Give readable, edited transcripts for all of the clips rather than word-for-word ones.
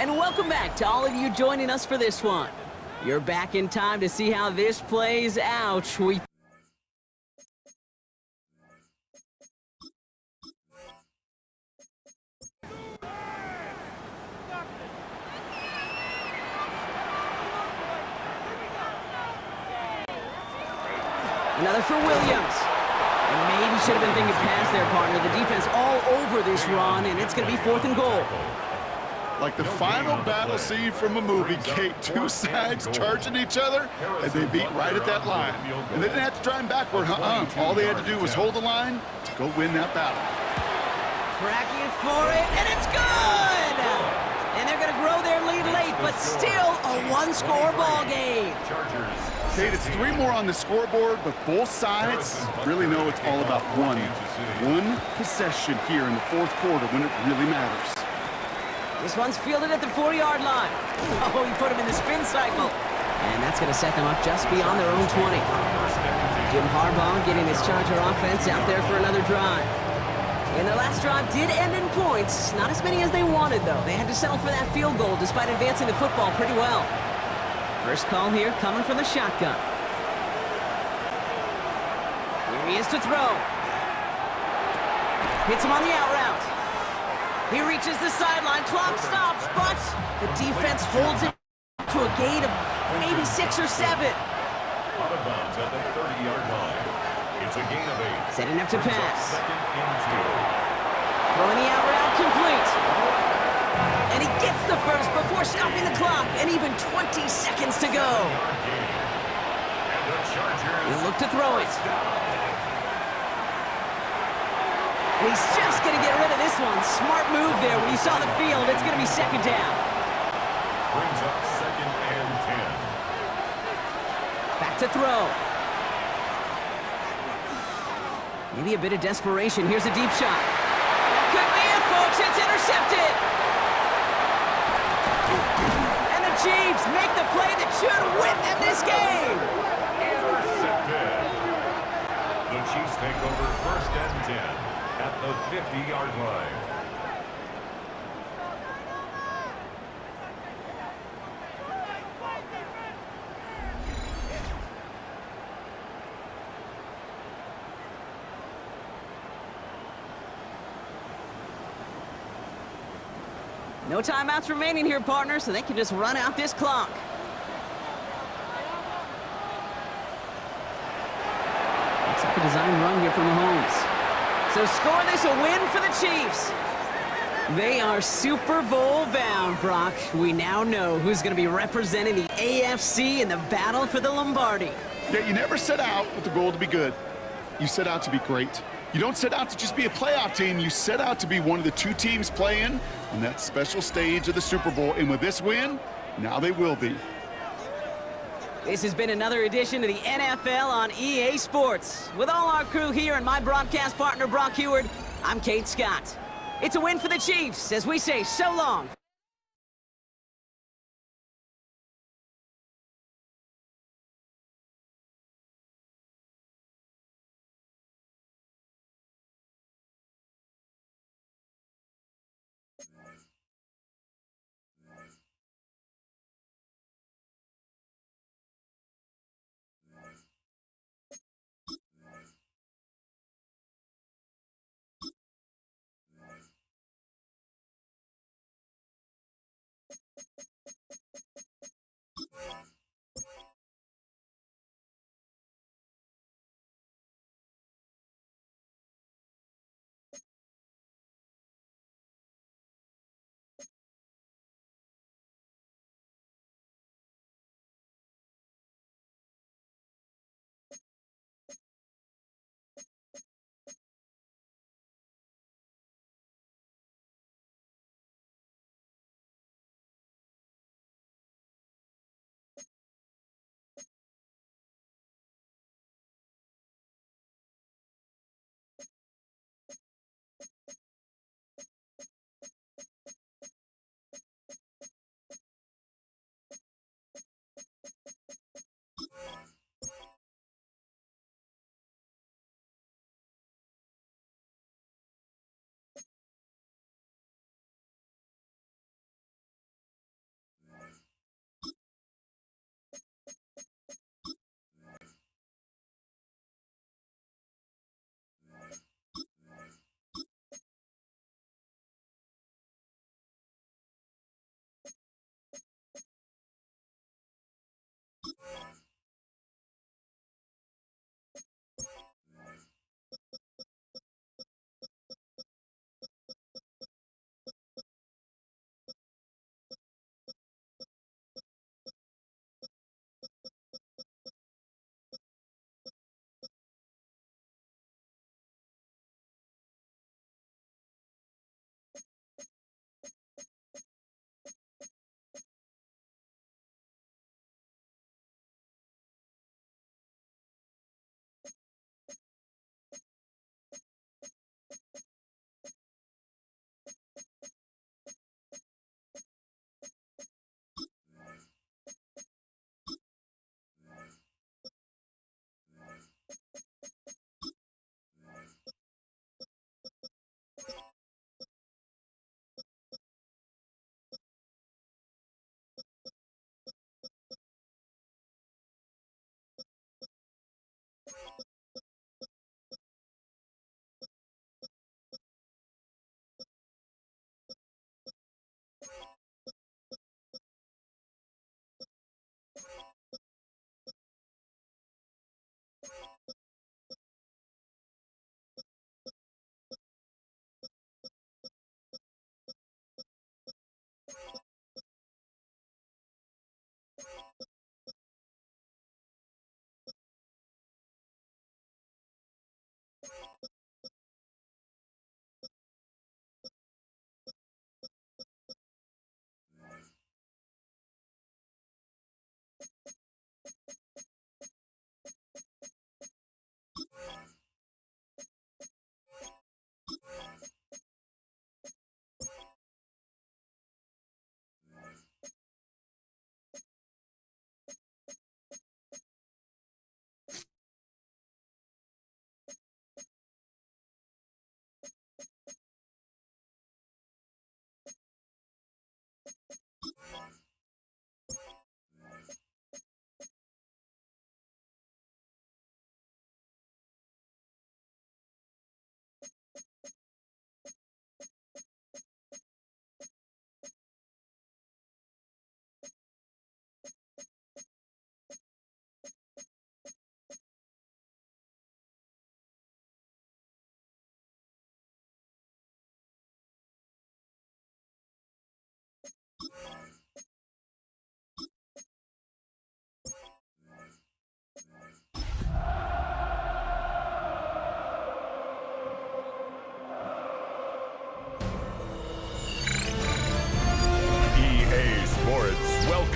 And welcome back to all of you joining us for this one. You're back in time to see how this plays out. Another for Williams. And maybe should have been thinking pass there, partner. The defense all over this run, and it's going to be 4th and goal. Like the final battle scene from a movie, Kate, two sides charging each other, and they beat right at that line. And they didn't have to drive backward, All they had to do was hold the line to go win that battle. Cracking it for it, and it's good! And they're going to grow their lead late, but still a one-score ball game. Kate, it's 3 more on the scoreboard, but both sides really know it's all about one possession here in the 4th quarter when it really matters. This one's fielded at the 4-yard line. Oh, he put him in the spin cycle. And that's going to set them up just beyond their own 20. Jim Harbaugh getting his Charger offense out there for another drive. And their last drive did end in points. Not as many as they wanted, though. They had to settle for that field goal despite advancing the football pretty well. First call here coming from the shotgun. Here he is to throw. Hits him on the out route. He reaches the sideline. Clock stops, but the defense holds it to a gain of maybe 6 or 7. Out of bounds at the 30-yard line. It's a gain of 8. Setting up to pass. Second and 2. Throwing the out route complete. And he gets the first before stopping the clock, and even 20 seconds to go. He'll look to throw it. And he's just going to get rid of this one. Smart move there when you saw the field. It's going to be 2nd down. Brings up 2nd and 10. Back to throw. Maybe a bit of desperation. Here's a deep shot. That could be it, folks. It's intercepted. And the Chiefs make the play that should win them this game. Intercepted. The Chiefs take over 1st and 10 at the 50-yard line. No timeouts remaining here, partner, so they can just run out this clock. Looks like a design run here from Mahomes. So score this a win for the Chiefs. They are Super Bowl bound, Brock. We now know who's going to be representing the AFC in the battle for the Lombardi. Yeah, you never set out with the goal to be good. You set out to be great. You don't set out to just be a playoff team. You set out to be one of the 2 teams playing on that special stage of the Super Bowl. And with this win, now they will be. This has been another edition of the NFL on EA Sports. With all our crew here and my broadcast partner, Brock Heward, I'm Kate Scott. It's a win for the Chiefs as we say so long.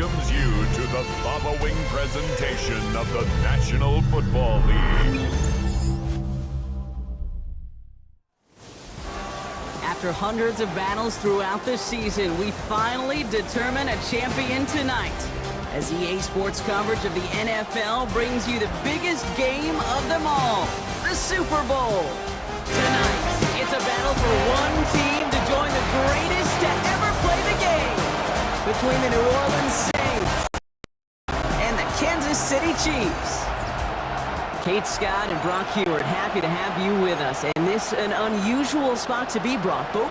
welcomes you to the following presentation of the National Football League. After hundreds of battles throughout the season, we finally determine a champion tonight. As EA Sports coverage of the NFL brings you the biggest game of them all, the Super Bowl. Tonight, it's a battle for one team to join the greatest to ever play the game. Between the New Orleans Saints and the Kansas City Chiefs. Kate Scott and Brock Heward, happy to have you with us. And this an unusual spot to be, Brock.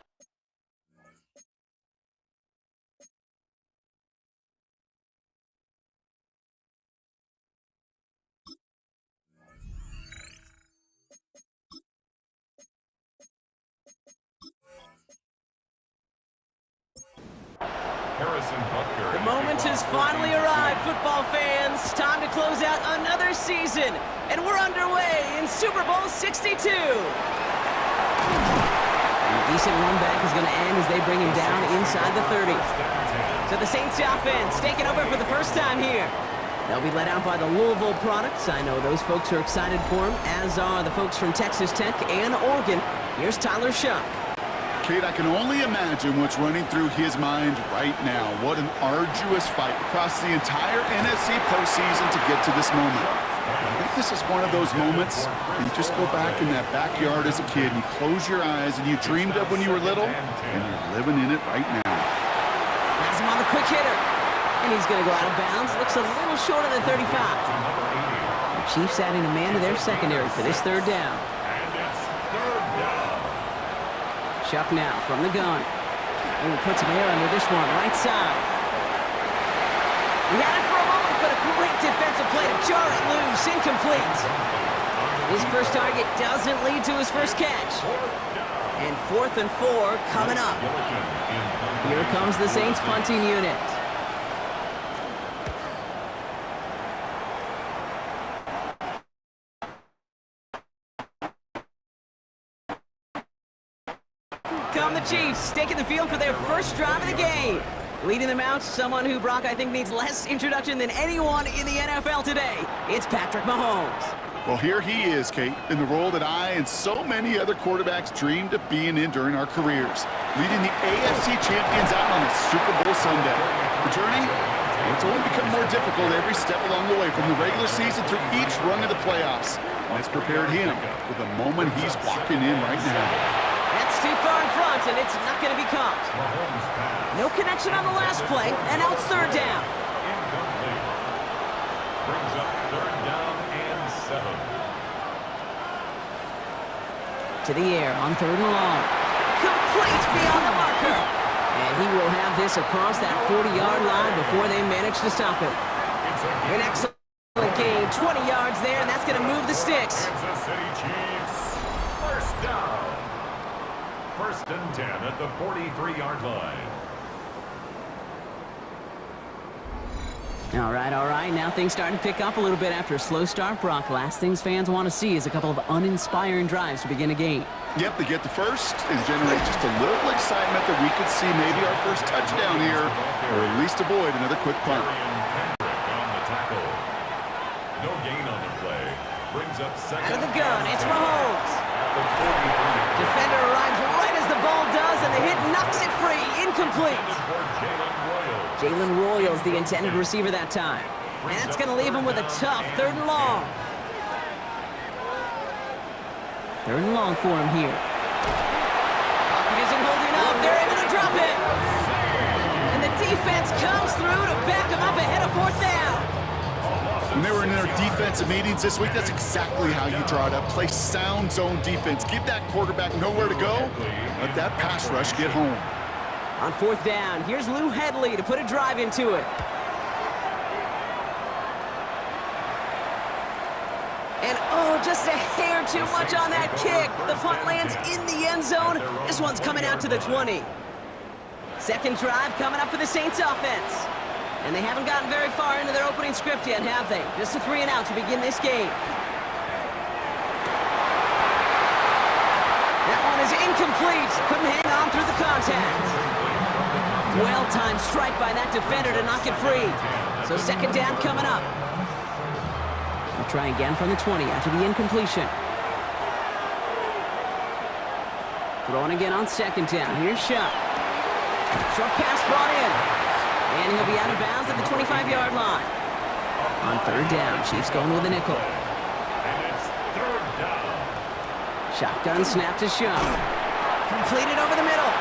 The moment has finally arrived, football fans. Time to close out another season, and we're underway in Super Bowl 62. A decent run back is going to end as they bring him down inside the 30. So the Saints offense taking over for the first time here. They'll be led out by the Louisville products. I know those folks are excited for him, as are the folks from Texas Tech and Oregon. Here's Tyler Shuck. Kate, I can only imagine what's running through his mind right now. What an arduous fight across the entire NFC postseason to get to this moment. I think this is one of those moments you just go back in that backyard as a kid and you close your eyes and you dreamed of when you were little, and you're living in it right now. Has him on the quick hitter. And he's going to go out of bounds. Looks a little short of the 35. The Chiefs adding a man to their secondary for this third down. Chuck now from the gun. And he puts some air under this one, right side. We had it for a moment, but a great defensive play to jar it loose, incomplete. His first target doesn't lead to his first catch. And 4th and 4 coming up. Here comes the Saints punting unit. Come the Chiefs, taking the field for their first drive of the game. Leading them out, someone who, Brock, I think needs less introduction than anyone in the NFL today. It's Patrick Mahomes. Well, here he is, Kate, in the role that I and so many other quarterbacks dreamed of being in during our careers, leading the AFC champions out on a Super Bowl Sunday. The journey, it's only become more difficult every step along the way, from the regular season through each run of the playoffs. And it's prepared him for the moment he's walking in right now. That's too far in front, and it's not going to be caught. No connection on the last play, and now it's third down. Brings up 3rd down and 7. To the air on 3rd and long. Complete beyond the marker. And he will have this across that 40-yard line before they manage to stop him. An excellent gain, 20 yards there, and that's going to move the sticks. Kansas City Chiefs, 1st down. 1st and 10 at the 43-yard line. All right. Now things starting to pick up a little bit after a slow start, Brock. Last things fans want to see is a couple of uninspiring drives to begin a game. Yep, they get the first and generate just a little excitement that we could see maybe our first touchdown here, or at least avoid another quick punt. On the tackle. No gain on the play. Brings up 2nd. Out of the gun, it's Mahomes. Defender arrives right as the ball does, and the hit knocks it free. Incomplete. Jalen Royals, the intended receiver that time. And that's going to leave him with a tough 3rd and long. 3rd and long for him here. Pocket isn't holding up. They're able to drop it. And the defense comes through to back him up ahead of 4th down. When they were in their defensive meetings this week, that's exactly how you draw it up. Play sound zone defense. Give that quarterback nowhere to go. Let that pass rush get home. On 4th down, here's Lou Headley to put a drive into it. And oh, just a hair too much on that kick. The punt lands in the end zone. This one's coming out to the 20. Second drive coming up for the Saints offense. And they haven't gotten very far into their opening script yet, have they? Just a 3-and-out to begin this game. That one is incomplete. Couldn't hang on through the contact. Well-timed strike by that defender to knock it free. So second down coming up. They'll try again from the 20 after the incompletion. Throwing again on second down. Here's Shuck. Short pass brought in. And he'll be out of bounds at the 25-yard line. On third down, Chiefs going with a nickel. And it's third down. Shotgun snap to Shuck. Completed over the middle.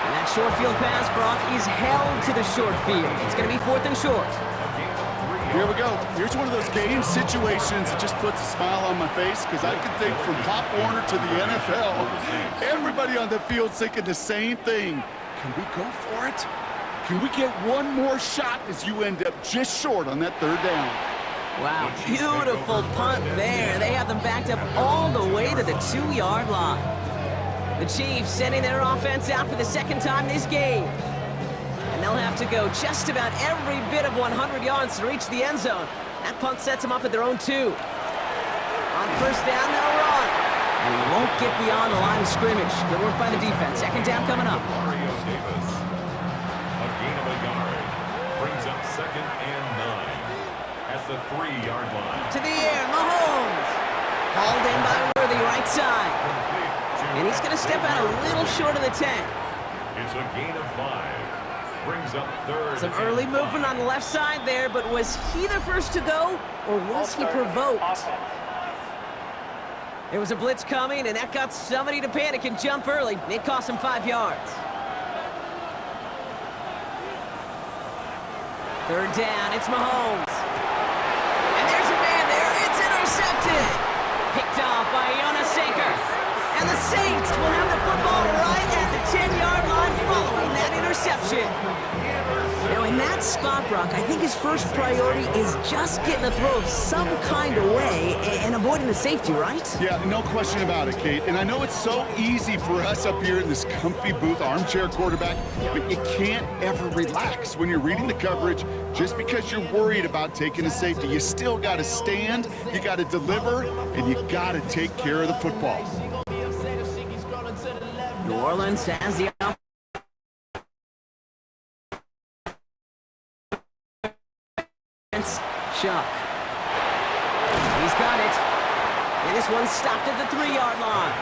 And that short field pass, Brock, is held to the short field. It's going to be fourth and short. Here we go. Here's one of those game situations that just puts a smile on my face because I can think from Pop Warner to the NFL. Everybody on the field's thinking the same thing. Can we go for it? Can we get one more shot as you end up just short on that third down? Wow, beautiful punt there. They have them backed up all the way to the 2-yard line. The Chiefs sending their offense out for the second time this game. And they'll have to go just about every bit of 100 yards to reach the end zone. That punt sets them up at their own 2. On first down, they'll run. And he won't get beyond the line of scrimmage. Good work by the defense. Second down coming up. Mario Davis. A gain of a yard. Brings up second and 9 at the 3-yard line. To the air, Mahomes. Hauled in by Worthy, right side. And he's going to step out a little short of the 10. It's a gain of 5. Brings up third. Some early movement on the left side there, but was he the first to go, or was he provoked? There was a blitz coming, and that got somebody to panic and jump early. It cost him 5 yards. Third down, it's Mahomes. And there's a man there. It's intercepted. Picked off by Jonas Saker. And the Saints will have the football right at the 10-yard line following that interception. Now, in that spot, Brock, I think his first priority is just getting the throw of some kind of way and avoiding the safety, right? Yeah, no question about it, Kate. And I know it's so easy for us up here in this comfy booth, armchair quarterback, but you can't ever relax when you're reading the coverage just because you're worried about taking a safety. You still got to stand, you got to deliver, and you got to take care of the football. New Orleans has the offense. Shuck. He's got it. And this one stopped at the 3-yard line.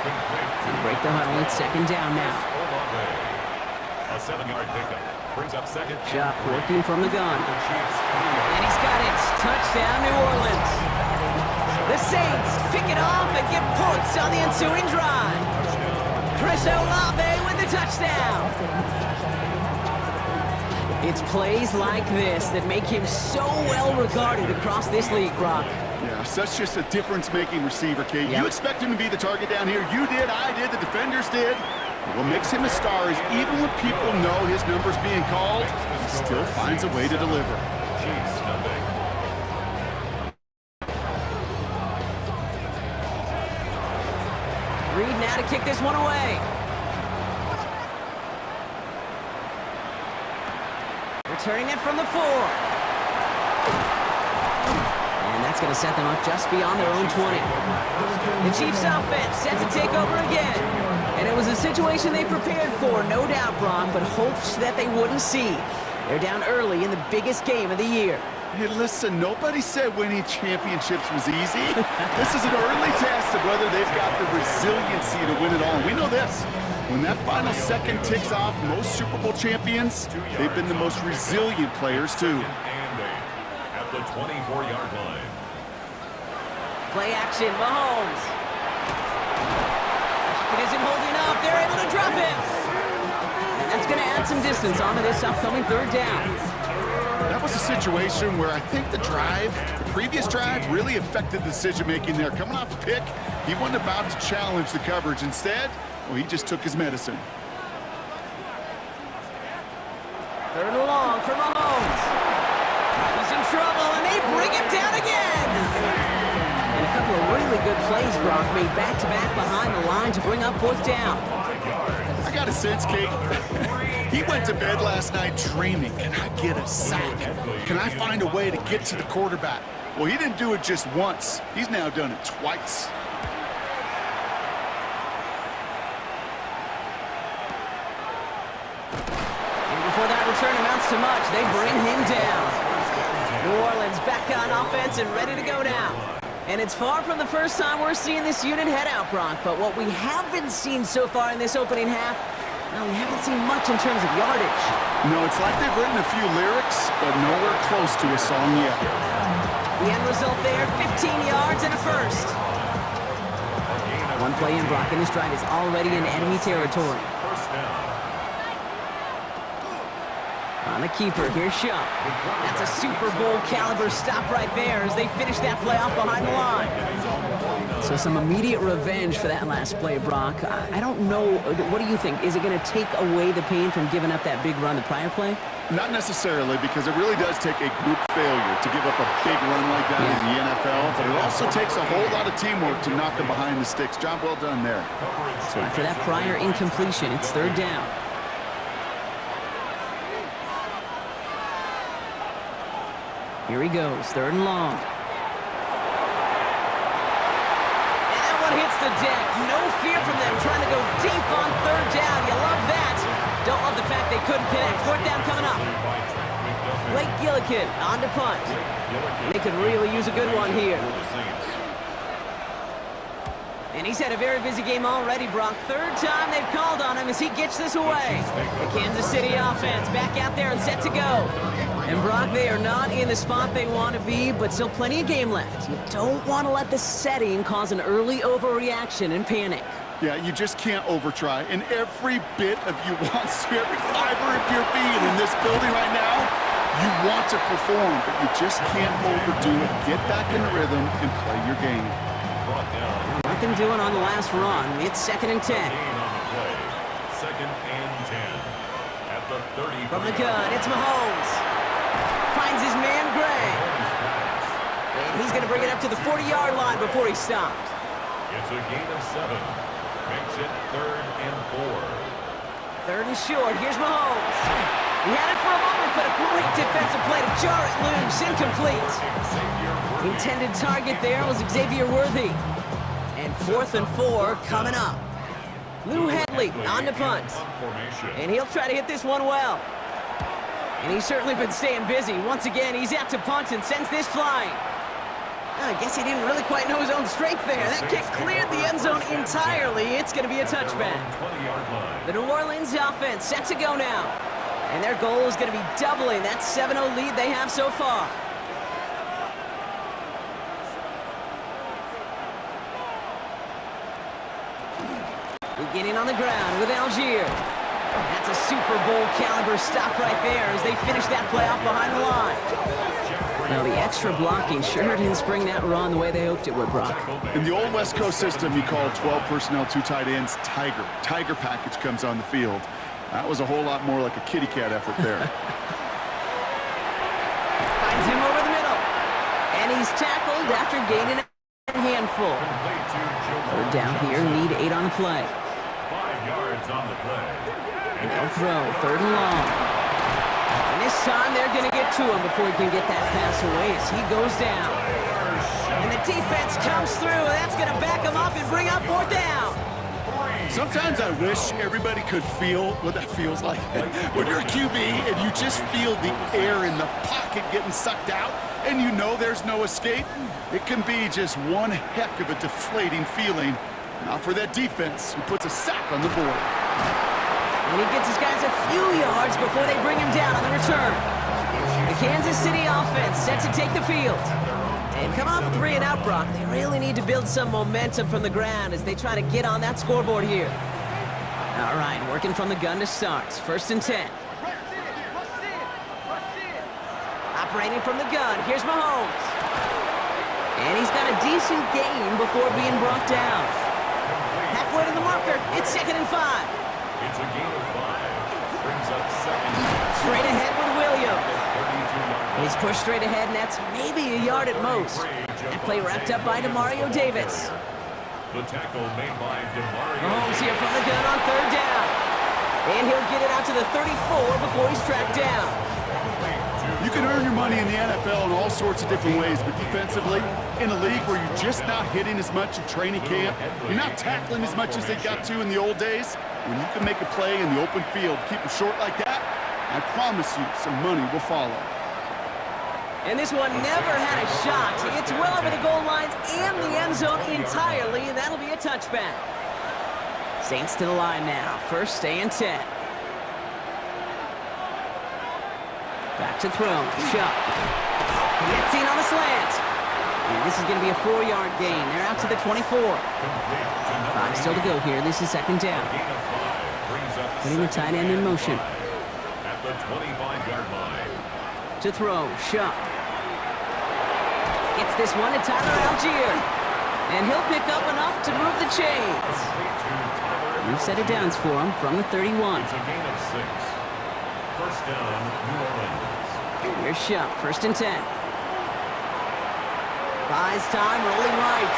And break the huddle. It's second down now. A 7-yard pickup. Brings up second. Shuck working from the gun. And he's got it. Touchdown, New Orleans. The Saints pick it off and get points on the ensuing drive. Chris Olave with the touchdown. It's plays like this that make him so well regarded across this league, Brock. Yeah, such just a difference-making receiver, Kate. Yep. You expect him to be the target down here. You did, I did, the defenders did. But what makes him a star is even when people know his number's being called, he still finds a way to deliver. Reed now to kick this one away. Returning it from the 4. And that's going to set them up just beyond their own 20. The Chiefs offense set to take over again. And it was a situation they prepared for, no doubt, Brock, but hopes that they wouldn't see. They're down early in the biggest game of the year. Hey, listen, nobody said winning championships was easy. This is an early test of whether they've got the resiliency to win it all. And we know this. When that final second ticks off, most Super Bowl champions, they've been the most resilient players, too. At the 24-yard line. Play action, Mahomes. It isn't holding up. They're able to drop it. And that's going to add some distance onto this upcoming third down. That was a situation where I think the previous drive, really affected the decision-making there. Coming off a pick, he wasn't about to challenge the coverage. Instead, well, he just took his medicine. Third and long for Mahomes. He's in trouble, and they bring him down again. And a couple of really good plays, Brock, made back-to-back behind the line to bring up fourth down. I got a sense, Kate. He went to bed last night dreaming, can I get a sack? Can I find a way to get to the quarterback? Well, he didn't do it just once. He's now done it twice. return amounts to much. They bring him down. New Orleans back on offense and ready to go now. And it's far from the first time we're seeing this unit head out, Brock, but what we haven't seen so far in this opening half, well, we haven't seen much in terms of yardage. No, it's like they've written a few lyrics, but nowhere close to a song yet. The end result there, 15 yards and a first. One play in, Brock, and this drive is already in enemy territory. On the keeper, here's Shuck. That's a Super Bowl caliber stop right there as they finish that play off behind the line. So some immediate revenge for that last play, Brock. I don't know, what do you think? Is it going to take away the pain from giving up that big run the prior play? Not necessarily, because it really does take a group failure to give up a big run like that in the NFL, but it also takes a whole lot of teamwork to knock them behind the sticks. Job well done there. So after that prior incompletion, it's third down. Here he goes, third and long. And that one hits the deck. No fear from them trying to go deep on third down. You love that. Don't love the fact they couldn't connect. Fourth down coming up. Blake Gillikin on to punt. They could really use a good one here. And he's had a very busy game already, Brock. Third time they've called on him as he gets this away. The Kansas City offense back out there and set to go. And Brock, they are not in the spot they want to be, but still plenty of game left. You don't want to let the setting cause an early overreaction and panic. Yeah, you just can't overtry. And every bit of you wants to, every fiber of your being in this building right now, you want to perform, but you just can't overdo it. Get back in the rhythm and play your game. Nothing doing on the last run. It's 2nd and 10. Second and 10 at the 30. From the gun, it's Mahomes. Finds his man Gray. And he's going to bring it up to the 40-yard line before he stopped. It's a gain of 7. Makes it 3rd and 4. 3rd and short. Here's Mahomes. He had it for a moment, but a great defensive play to jar it loose. Incomplete. Intended target there was Xavier Worthy. And 4th and 4 coming up. Lou Hedley on the punt. And he'll try to hit this one well. And he's certainly been staying busy. Once again, he's out to punt and sends this flying. I guess he didn't really quite know his own strength there. That kick cleared the end zone entirely. It's going to be a touchback. The New Orleans offense set to go now. And their goal is going to be doubling that 7-0 lead they have so far. Beginning on the ground with Algier. That's a Super Bowl caliber stop right there as they finish that play off behind the line. Now the extra blocking sure didn't spring that run the way they hoped it would, Brock. In the old West Coast system, you call 12 personnel, 2 tight ends, Tiger. Tiger package comes on the field. That was a whole lot more like a kitty cat effort there. Finds him over the middle. And he's tackled after gaining a handful. Third down here, need 8 on the play. 5 yards on the play. No throw, 3rd and long. And this time they're going to get to him before he can get that pass away as he goes down. And the defense comes through. That's going to back him up and bring up 4th down. Sometimes I wish everybody could feel what that feels like. When you're a QB and you just feel the air in the pocket getting sucked out and you know there's no escape, it can be just one heck of a deflating feeling. Not for that defense who puts a sack on the board. And he gets his guys a few yards before they bring him down on the return. The Kansas City offense set to take the field. And come off 3 and out, Brock. They really need to build some momentum from the ground as they try to get on that scoreboard here. All right, working from the gun to start. 1st and 10. Operating from the gun, here's Mahomes. And he's got a decent gain before being brought down. Halfway to the marker, it's 2nd and 5. It's a gain of 5. Brings up 2nd. Straight ahead with Williams. He's pushed straight ahead, and that's maybe a yard at most. That play wrapped up by Demario Davis. The tackle made by Demario. Mahomes here from the gun on 3rd down. And he'll get it out to the 34 before he's tracked down. You can earn your money in the NFL in all sorts of different ways, but defensively, in a league where you're just not hitting as much in training camp, you're not tackling as much as they got to in the old days, when you can make a play in the open field, keep them short like that, I promise you some money will follow. And this one never had a shot. It's well over the goal line and the end zone entirely, and that'll be a touchback. Saints to the line now. First and 10. Back to throw. Shuck. Gets in on the slant. And this is going to be a 4-yard gain. They're out to the 24. 5 still to go here. This is second down. Putting the tight end in motion. At the 25-yard line. To throw. Shuck. Gets this one to Tyler Algier. And he'll pick up enough to move the chains. New set of downs for him from the 31. It's a gain of 6. First down, New Orleans. Here's Shuck, first and 10. Buys time, rolling right.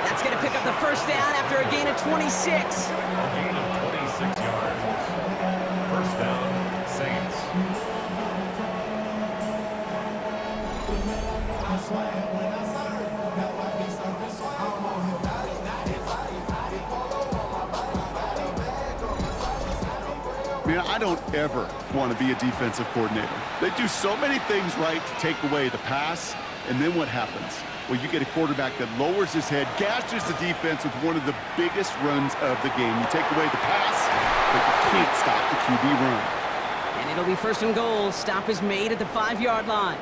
That's going to pick up the first down after a gain of 26. A gain of 26 yards. First down, Saints. Man, I don't ever want to be a defensive coordinator. They do so many things right to take away the pass, and then what happens? Well, you get a quarterback that lowers his head, gashes the defense with one of the biggest runs of the game. You take away the pass, but you can't stop the QB run. And it'll be first and goal. Stop is made at the 5-yard line.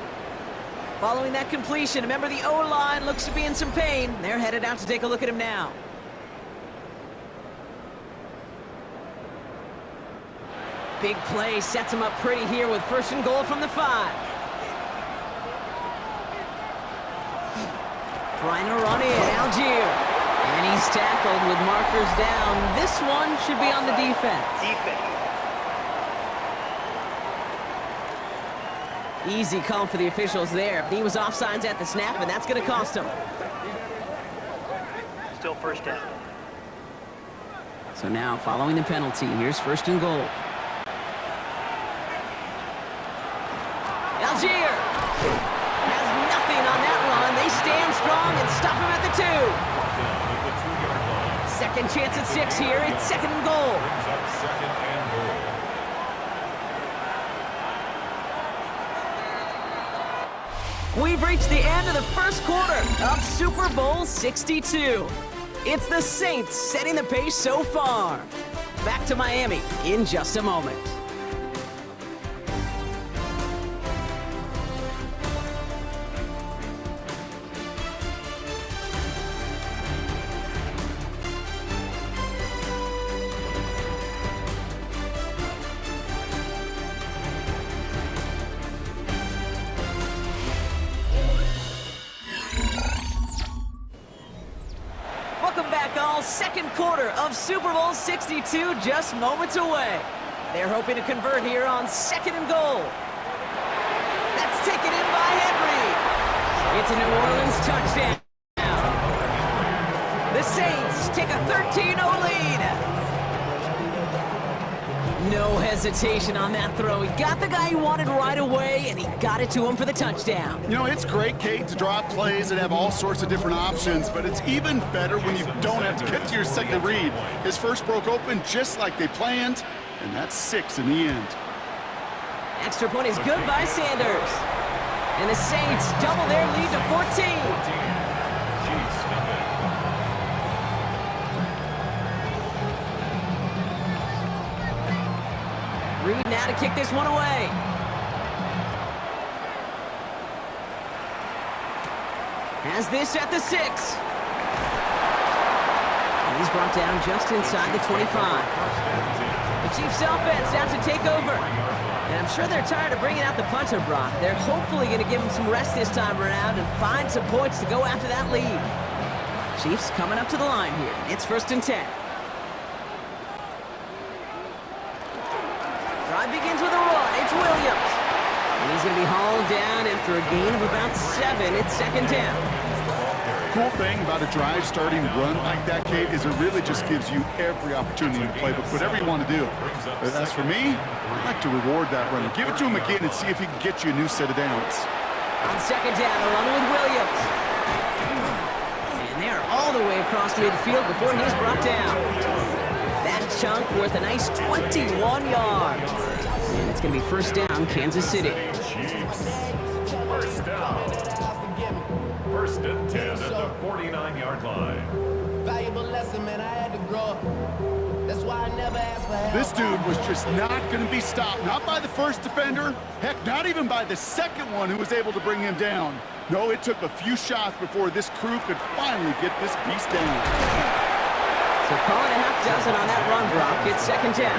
Following that completion, remember the O-line looks to be in some pain. They're headed out to take a look at him now. Big play sets him up pretty here with first and goal from the 5. Trying to run in, Algier. And he's tackled with markers down. This one should be on the defense. Easy call for the officials there. He was offsides at the snap, and that's going to cost him. Still first down. So now, following the penalty, here's first and goal. Algier has nothing on that run. They stand strong and stop him at the 2. Second chance at 6 here. It's second and goal. Brings up second and goal. We've reached the end of the first quarter of Super Bowl 62. It's the Saints setting the pace so far. Back to Miami in just a moment. Welcome back, all. Second quarter of Super Bowl 62 just moments away. They're hoping to convert here on second and goal. That's taken in by Henry. It's a New Orleans touchdown. The Saints take a 13-0 lead. No hesitation on that throw. He got the guy he wanted right away, and he got it to him for the touchdown. You know, it's great, Kate, to draw up plays and have all sorts of different options, but it's even better when you don't have to get to your second read. His first broke open just like they planned, and that's 6 in the end. Extra point is good by Sanders. And the Saints double their lead to 14. Reed now to kick this one away. Has this at the 6. And he's brought down just inside the 25. The Chiefs offense out to take over. And I'm sure they're tired of bringing out the punter, Brock. They're hopefully going to give him some rest this time around and find some points to go after that lead. Chiefs coming up to the line here. It's first and 10. Drive begins with a run. It's Williams. And he's going to be hauled down after a gain of about 7. It's second down. Cool thing about a drive starting run like that, Kate, is it really just gives you every opportunity to play, but whatever you want to do. But as for me, I'd like to reward that run. Give it to him again and see if he can get you a new set of downs. On second down, a run with Williams. And they're all the way across midfield before he's brought down. That this chunk worth a nice 21 yards. And it's going to be first down, Kansas City. Chiefs. First down. First and 10 at the 49-yard line. Valuable lesson, man. I had to grow up. That's why I never asked for help. This dude was just not going to be stopped. Not by the first defender. Heck, not even by the second one who was able to bring him down. No, it took a few shots before this crew could finally get this beast down. So call it a half dozen on that run, Brock. It's second down.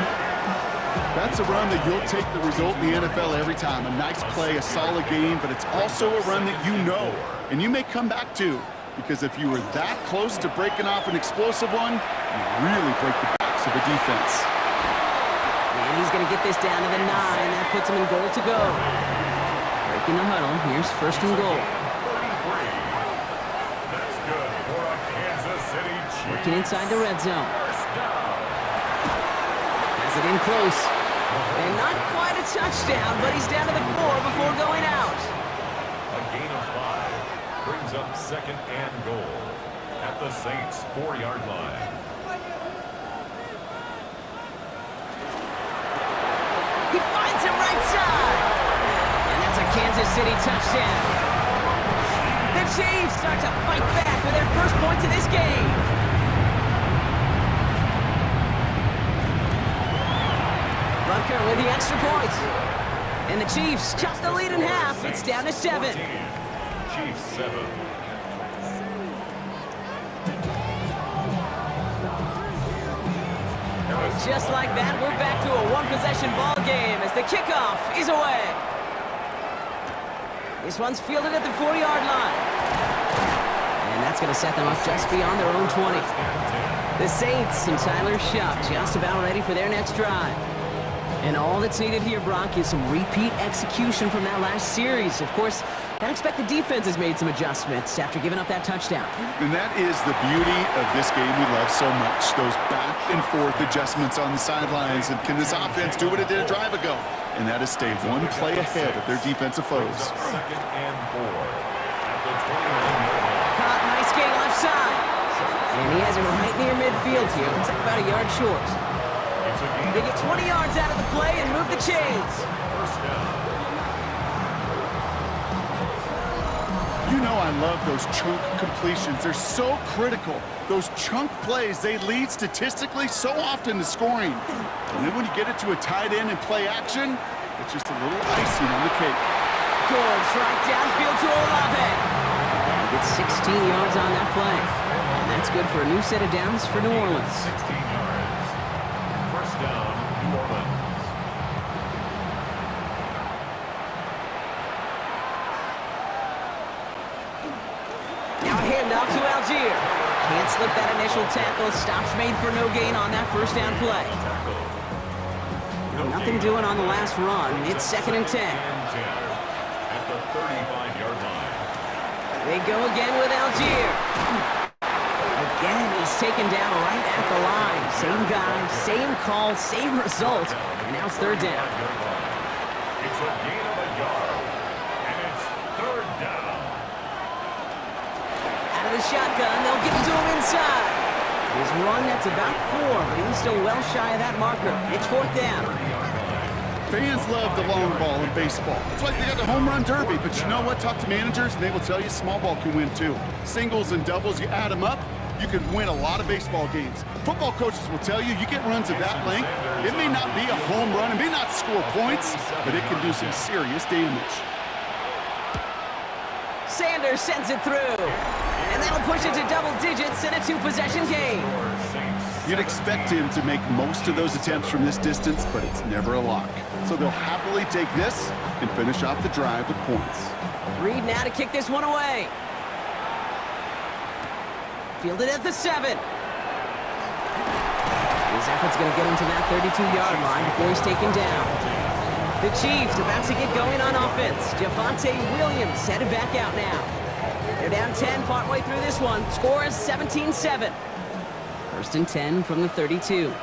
That's a run that you'll take the result in the NFL every time. A nice play, a solid game, but it's also a run that you know, and you may come back to, because if you were that close to breaking off an explosive one, you really break the backs of the defense. And he's going to get this down to the 9. That puts him in goal to go. Breaking the huddle. Here's first and goal. 33. That's good for a Kansas City Chiefs. Working inside the red zone. First down. Has it in close. And not quite a touchdown, but he's down to the 4 before going out. A gain of 5 brings up second and goal at the Saints' 4-yard line. He finds him right side. And that's a Kansas City touchdown. The Chiefs start to fight back with their first points of this game. Butker with the extra point. And the Chiefs cut the lead in half. It's down to 7. 14. Chiefs 7. Just like that, we're back to a one-possession ball game as the kickoff is away. This one's fielded at the 4-yard line. And that's going to set them up just beyond their own 20. The Saints and Tyler Shuck just about ready for their next drive. And all that's needed here, Brock, is some repeat execution from that last series. Of course, I expect the defense has made some adjustments after giving up that touchdown. And that is the beauty of this game we love so much. Those back and forth adjustments on the sidelines. And can this offense do what it did a drive ago? And that is stay one play ahead of their defensive foes. Second and 4 at the 29-yard line. Caught, nice gain left side. And he has it right near midfield here. Looks like about a yard short. It's a gain They get 20 yards out of the play and move the chains. first down. You know I love those chunk completions. They're so critical. Those chunk plays, they lead statistically so often to scoring. And then when you get it to a tight end and play action, it's just a little icing on the cake. Goes right downfield to Olave. He gets 16 yards on that play. And that's good for a new set of downs for New Orleans. 16 yards. First down, New Orleans. Now a handoff to Algier. Can't slip that initial tackle. Stops made for no gain on that first down play. Well, nothing doing on the last run. It's second and 10. At the 35-yard line. They go again with Algier. Again, he's taken down right at the line. Same guy, same call, same result. And now it's third down. It's a gain of a yard. And it's third down. Out of the shotgun, they'll get to him inside. His run, that's about 4, but he's still well shy of that marker. It's fourth down. Fans love the long ball in baseball. It's like they got the home run derby, but you know what? Talk to managers, and they will tell you small ball can win too. Singles and doubles, you add them up, you can win a lot of baseball games. Football coaches will tell you, you get runs of that length, it may not be a home run, it may not score points, but it can do some serious damage. Sanders sends it through. And that'll push it to double digits in a 2-possession game. You'd expect him to make most of those attempts from this distance, but it's never a lock. So they'll happily take this and finish off the drive with points. Reed now to kick this one away. Fielded at the 7. His effort's going to get him to that 32-yard line before he's taken down. The Chiefs about to get going on offense. Javonte Williams headed back out now. They're down 10 partway through this one. Score is 17-7. First and 10 from the 32.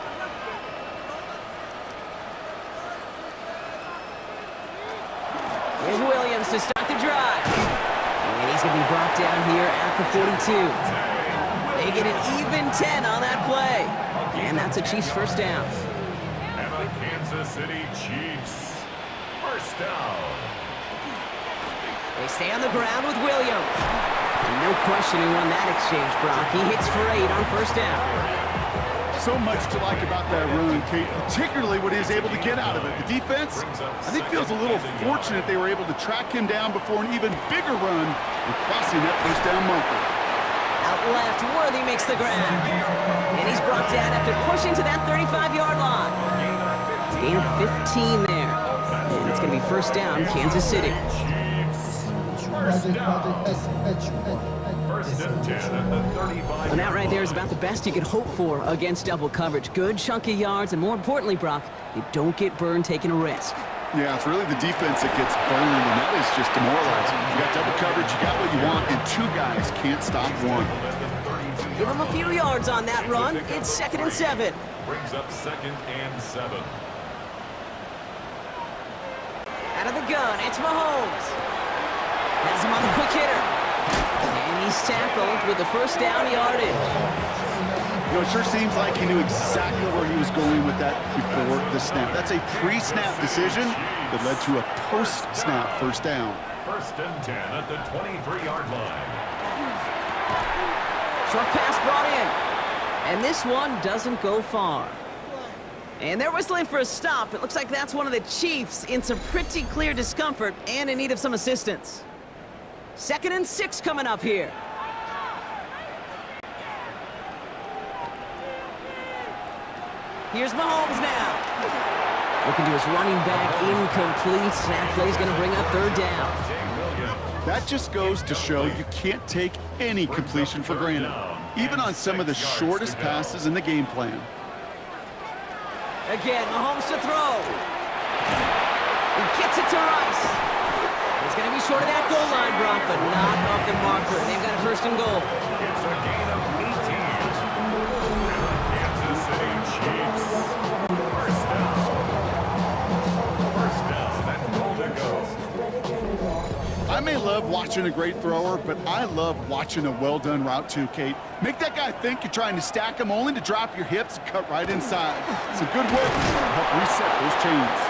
Here's Williams to start the drive. And he's going to be brought down here at the 42. They get an even 10 on that play. And that's a Chiefs first down. And the Kansas City Chiefs, first down. They stay on the ground with Williams. And no question who won that exchange, Brock. He hits for 8 on first down. So much to like about that run, Kate, particularly what he was able to get out of it. The defense, I think, feels a little fortunate they were able to track him down before an even bigger run and crossing that first down marker. Out left, Worthy makes the grab. And he's brought down after pushing to that 35-yard line. Gain of 15 there. And it's going to be first down, Kansas City. First down. First and 10 at the 35. And that right there is about the best you could hope for against double coverage. Good chunk of yards, and more importantly, Brock, you don't get burned taking a risk. Yeah, it's really the defense that gets burned, and that is just demoralizing. You got double coverage, you got what you want, and 2 guys can't stop one. Give him a few yards on that run. It's 2nd and 7. Brings up 2nd and 7. Out of the gun, it's Mahomes. Has him on the quick hitter. And he's tackled with the first down yardage. You know, it sure seems like he knew exactly where he was going with that before the snap. That's a pre-snap decision that led to a post-snap first down. First and 10 at the 23-yard line. Short pass brought in. And this one doesn't go far. And they're whistling for a stop. It looks like that's one of the Chiefs in some pretty clear discomfort and in need of some assistance. 2nd and 6 coming up here. Here's Mahomes now. Looking to his running back, incomplete. That play's going to bring up 3rd down. That just goes to show you can't take any completion for granted, even on some of the shortest passes in the game plan. Again, Mahomes to throw. He gets it to Rice. He's going to be short of that goal line, Brock, but not off the marker. They've got a 1st and goal. It's a gain of 18. Kansas City Chiefs, first down. First down and goal to go. I may love watching a great thrower, but I love watching a well-done route too, Kate. Make that guy think you're trying to stack him only to drop your hips and cut right inside. Some good work to help reset those chains.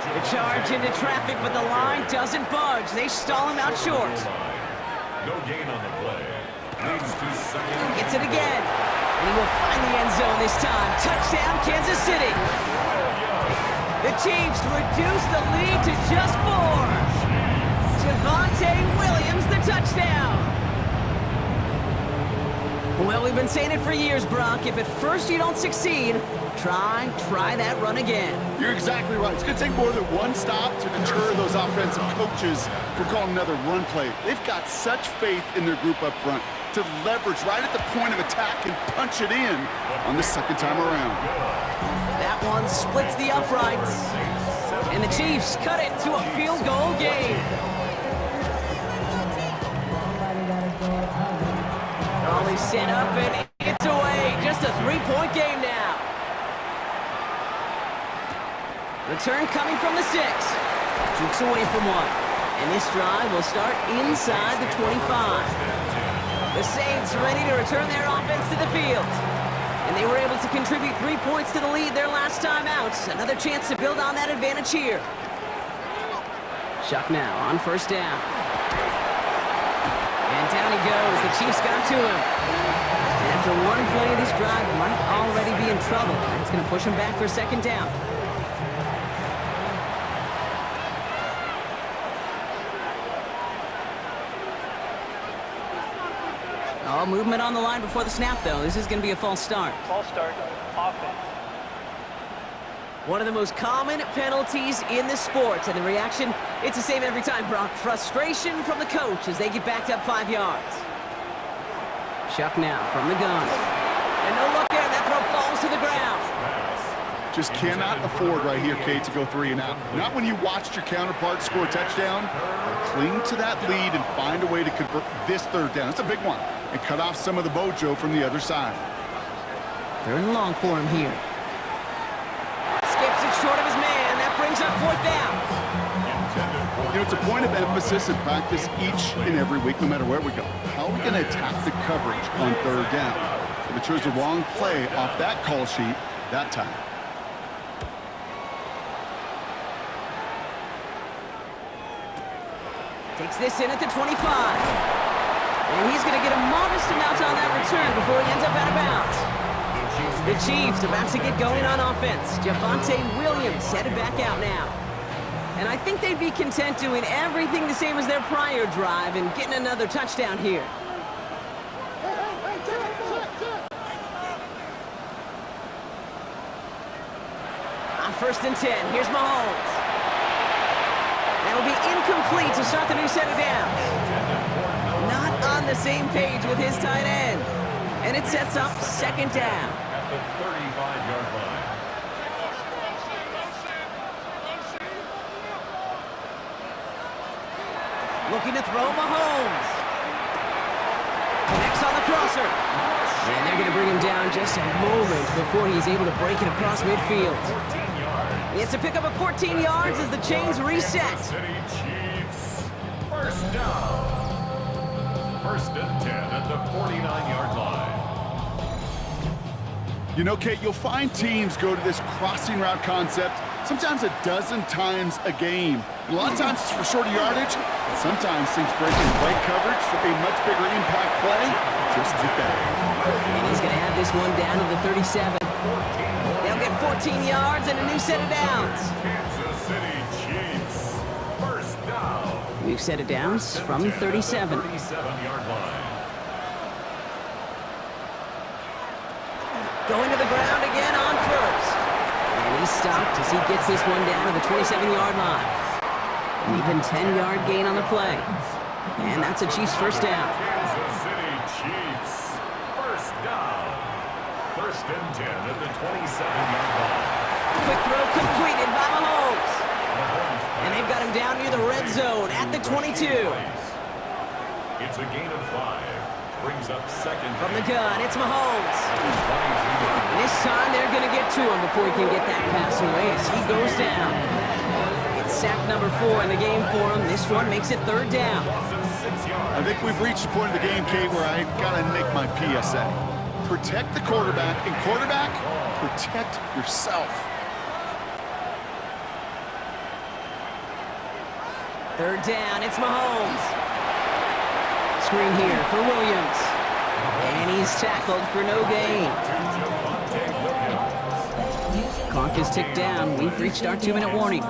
The charge into traffic, but the line doesn't budge. They stall him out short. No gain on the play. Leads to 2nd. Gets it again. And he will find the end zone this time. Touchdown, Kansas City. The Chiefs reduce the lead to just 4. Javonte Williams, the touchdown. Well, we've been saying it for years, Brock. If at first you don't succeed, try that run again. You're exactly right. It's going to take more than one stop to deter those offensive coaches from calling another run play. They've got such faith in their group up front to leverage right at the point of attack and punch it in on the 2nd time around. That one splits the uprights. And the Chiefs cut it to a field goal game. Ollie set up and it's away. Just a 3-point game now. Return coming from the 6. Jukes away from one. And this drive will start inside the 25. The Saints ready to return their offense to the field. And they were able to contribute 3 points to the lead their last time out. Another chance to build on that advantage here. Shuck now on first down. And down he goes. The Chiefs got to him. And after one play, this drive might already be in trouble. It's going to push him back for 2nd down. Oh, movement on the line before the snap, though. This is going to be a false start. False start, offense. One of the most common penalties in the sport, and the reaction, it's the same every time, Brock. Frustration from the coach as they get backed up 5 yards. Chuck now from the gun. And no luck there. That throw falls to the ground. Just cannot afford right here, Kate, to go 3 and out. Not when you watched your counterpart score a touchdown. Cling to that lead and find a way to convert this 3rd down. It's a big one. And cut off some of the mojo from the other side. 3rd and long for him here. Skips it short of his man. That brings up 4th down. You know, it's a point of emphasis in practice each and every week, no matter where we go. How are we going to attack the coverage on third down? If it chose the wrong play off that call sheet that time. Takes this in at the 25. And he's going to get a modest amount on that return before he ends up out of bounds. The Chiefs about to get going on offense. Javonte Williams headed back out now. And I think they'd be content doing everything the same as their prior drive and getting another touchdown here. On 1st and 10, here's Mahomes. That'll be incomplete to start the new set of downs. Not on the same page with his tight end. And it sets up 2nd down. At the 35-yard line. Looking to throw Mahomes. Connects on the crosser. And they're going to bring him down just a moment before he's able to break it across midfield. It's a pickup of 14 yards as the chains reset. City Chiefs. 1st down. 1st and 10 at the 49-yard line. You know, Kate, you'll find teams go to this crossing route concept sometimes a dozen times a game. A lot of times it's for shorter yardage, but sometimes things break in break coverage for a much bigger impact play, just like that. And he's going to have this one down to the 37. They'll get 14 yards and a new set of downs. Kansas City Chiefs. 1st down. New set of downs from 37. 37-yard line. Going to the ground again on 1st. And he's stopped as he gets this one down to the 27-yard line. An even 10-yard gain on the play. And that's a Chiefs 1st down. Kansas City Chiefs. 1st down. 1st and 10 at the 27-yard line. Quick throw completed by Mahomes. And they've got him down near the red zone at the 22. It's a gain of 5. Brings up 2nd. From the gun, it's Mahomes. And this time they're going to get to him before he can get that pass away as he goes down. It's sack number 4 in the game for him. This one makes it 3rd down. I think we've reached the point of the game, Kate, where I gotta make my PSA. Protect the quarterback, and quarterback, protect yourself. 3rd down, it's Mahomes. Screen here for Williams. And he's tackled for no gain. Clock is ticked down. We've reached our 2-minute warning.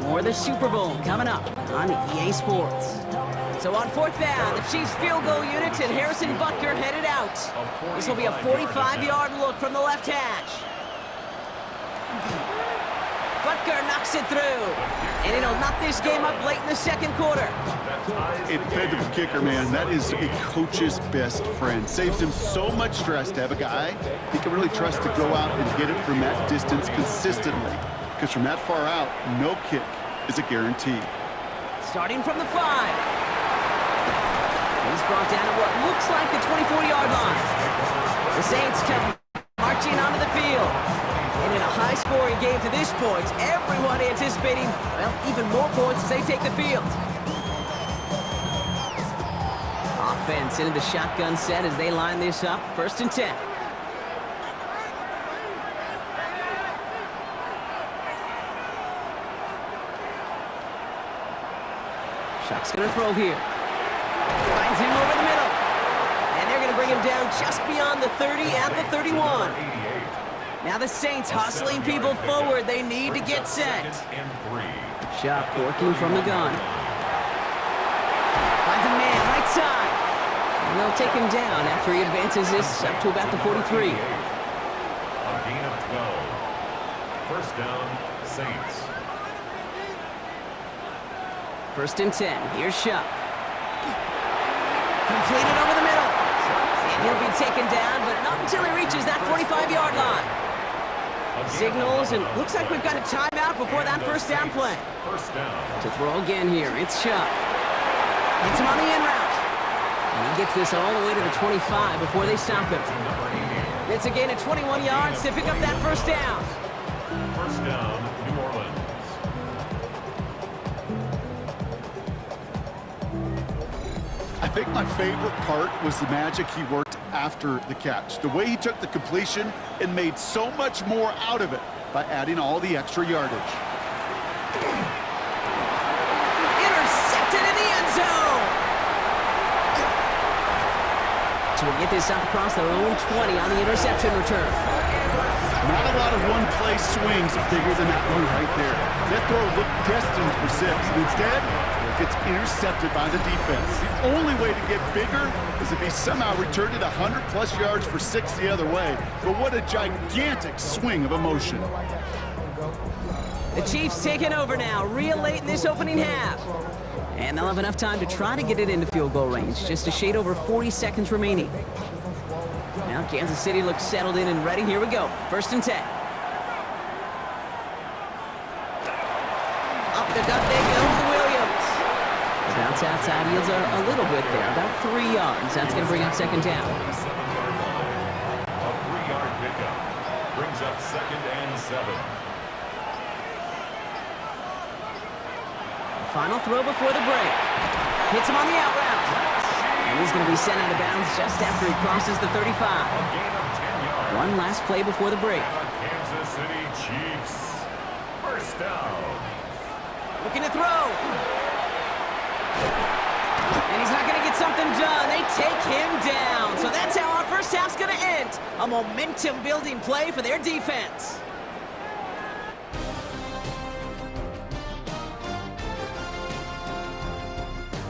More of the Super Bowl coming up on EA Sports. So on 4th down, the Chiefs field goal unit and Harrison Butker headed out. This will be a 45-yard look from the left hash. Butker knocks it through. And it'll knock this game up late in the 2nd quarter. A dependable kicker, man. That is a coach's best friend. Saves him so much stress to have a guy he can really trust to go out and hit it from that distance consistently. Because from that far out, no kick is a guarantee. Starting from the 5. He's brought down at what looks like the 24-yard line. The Saints come marching onto the field. And in a high-scoring game to this point, everyone anticipating, well, even more points as they take the field. Offense into the shotgun set as they line this up. 1st and 10. Shock's going to throw here. Finds him over the middle. And they're going to bring him down just beyond the 30 at the 31. Now the Saints hustling people forward. They need to get set. Shock working from the gun. Finds a man right side. And they'll take him down after he advances this up to about the 43. A gain of 12. 1st down, Saints. 1st and 10. Here's Shock. Completed over the middle. And he'll be taken down, but not until he reaches that 45-yard line. Signals, and looks like we've got a timeout before that 1st down play. 1st down. To throw again here, it's Shock. Hits him on the in route. And he gets this all the way to the 25 before they stop him. It's a gain of 21 yards to pick up that 1st down. 1st down, New Orleans. I think my favorite part was the magic he worked after the catch. The way he took the completion and made so much more out of it by adding all the extra yardage. Intercepted in the end zone! So we'll get this out across their own 20 on the interception return. Not a lot of one-play swings bigger than that one right there. That throw looked destined for 6. Instead, it gets intercepted by the defense. The only way to get bigger is if he somehow returned it 100-plus yards for 6 the other way. But what a gigantic swing of emotion. The Chiefs taking over now, real late in this opening half. And they'll have enough time to try to get it into field goal range. Just a shade over 40 seconds remaining. Now Kansas City looks settled in and ready. Here we go. 1st and 10. Up the gut they go to Williams. The bounce outside yields a little bit there, about 3 yards. That's going to bring up 2nd down. A 3-yard pickup brings up 2nd and 7. Final throw before the break. Hits him on the out route. And he's going to be sent out of bounds just after he crosses the 35. A gain of 10 yards. One last play before the break. Kansas City Chiefs. 1st down. Looking to throw. And he's not going to get something done. They take him down. So that's how our first half's going to end. A momentum-building play for their defense.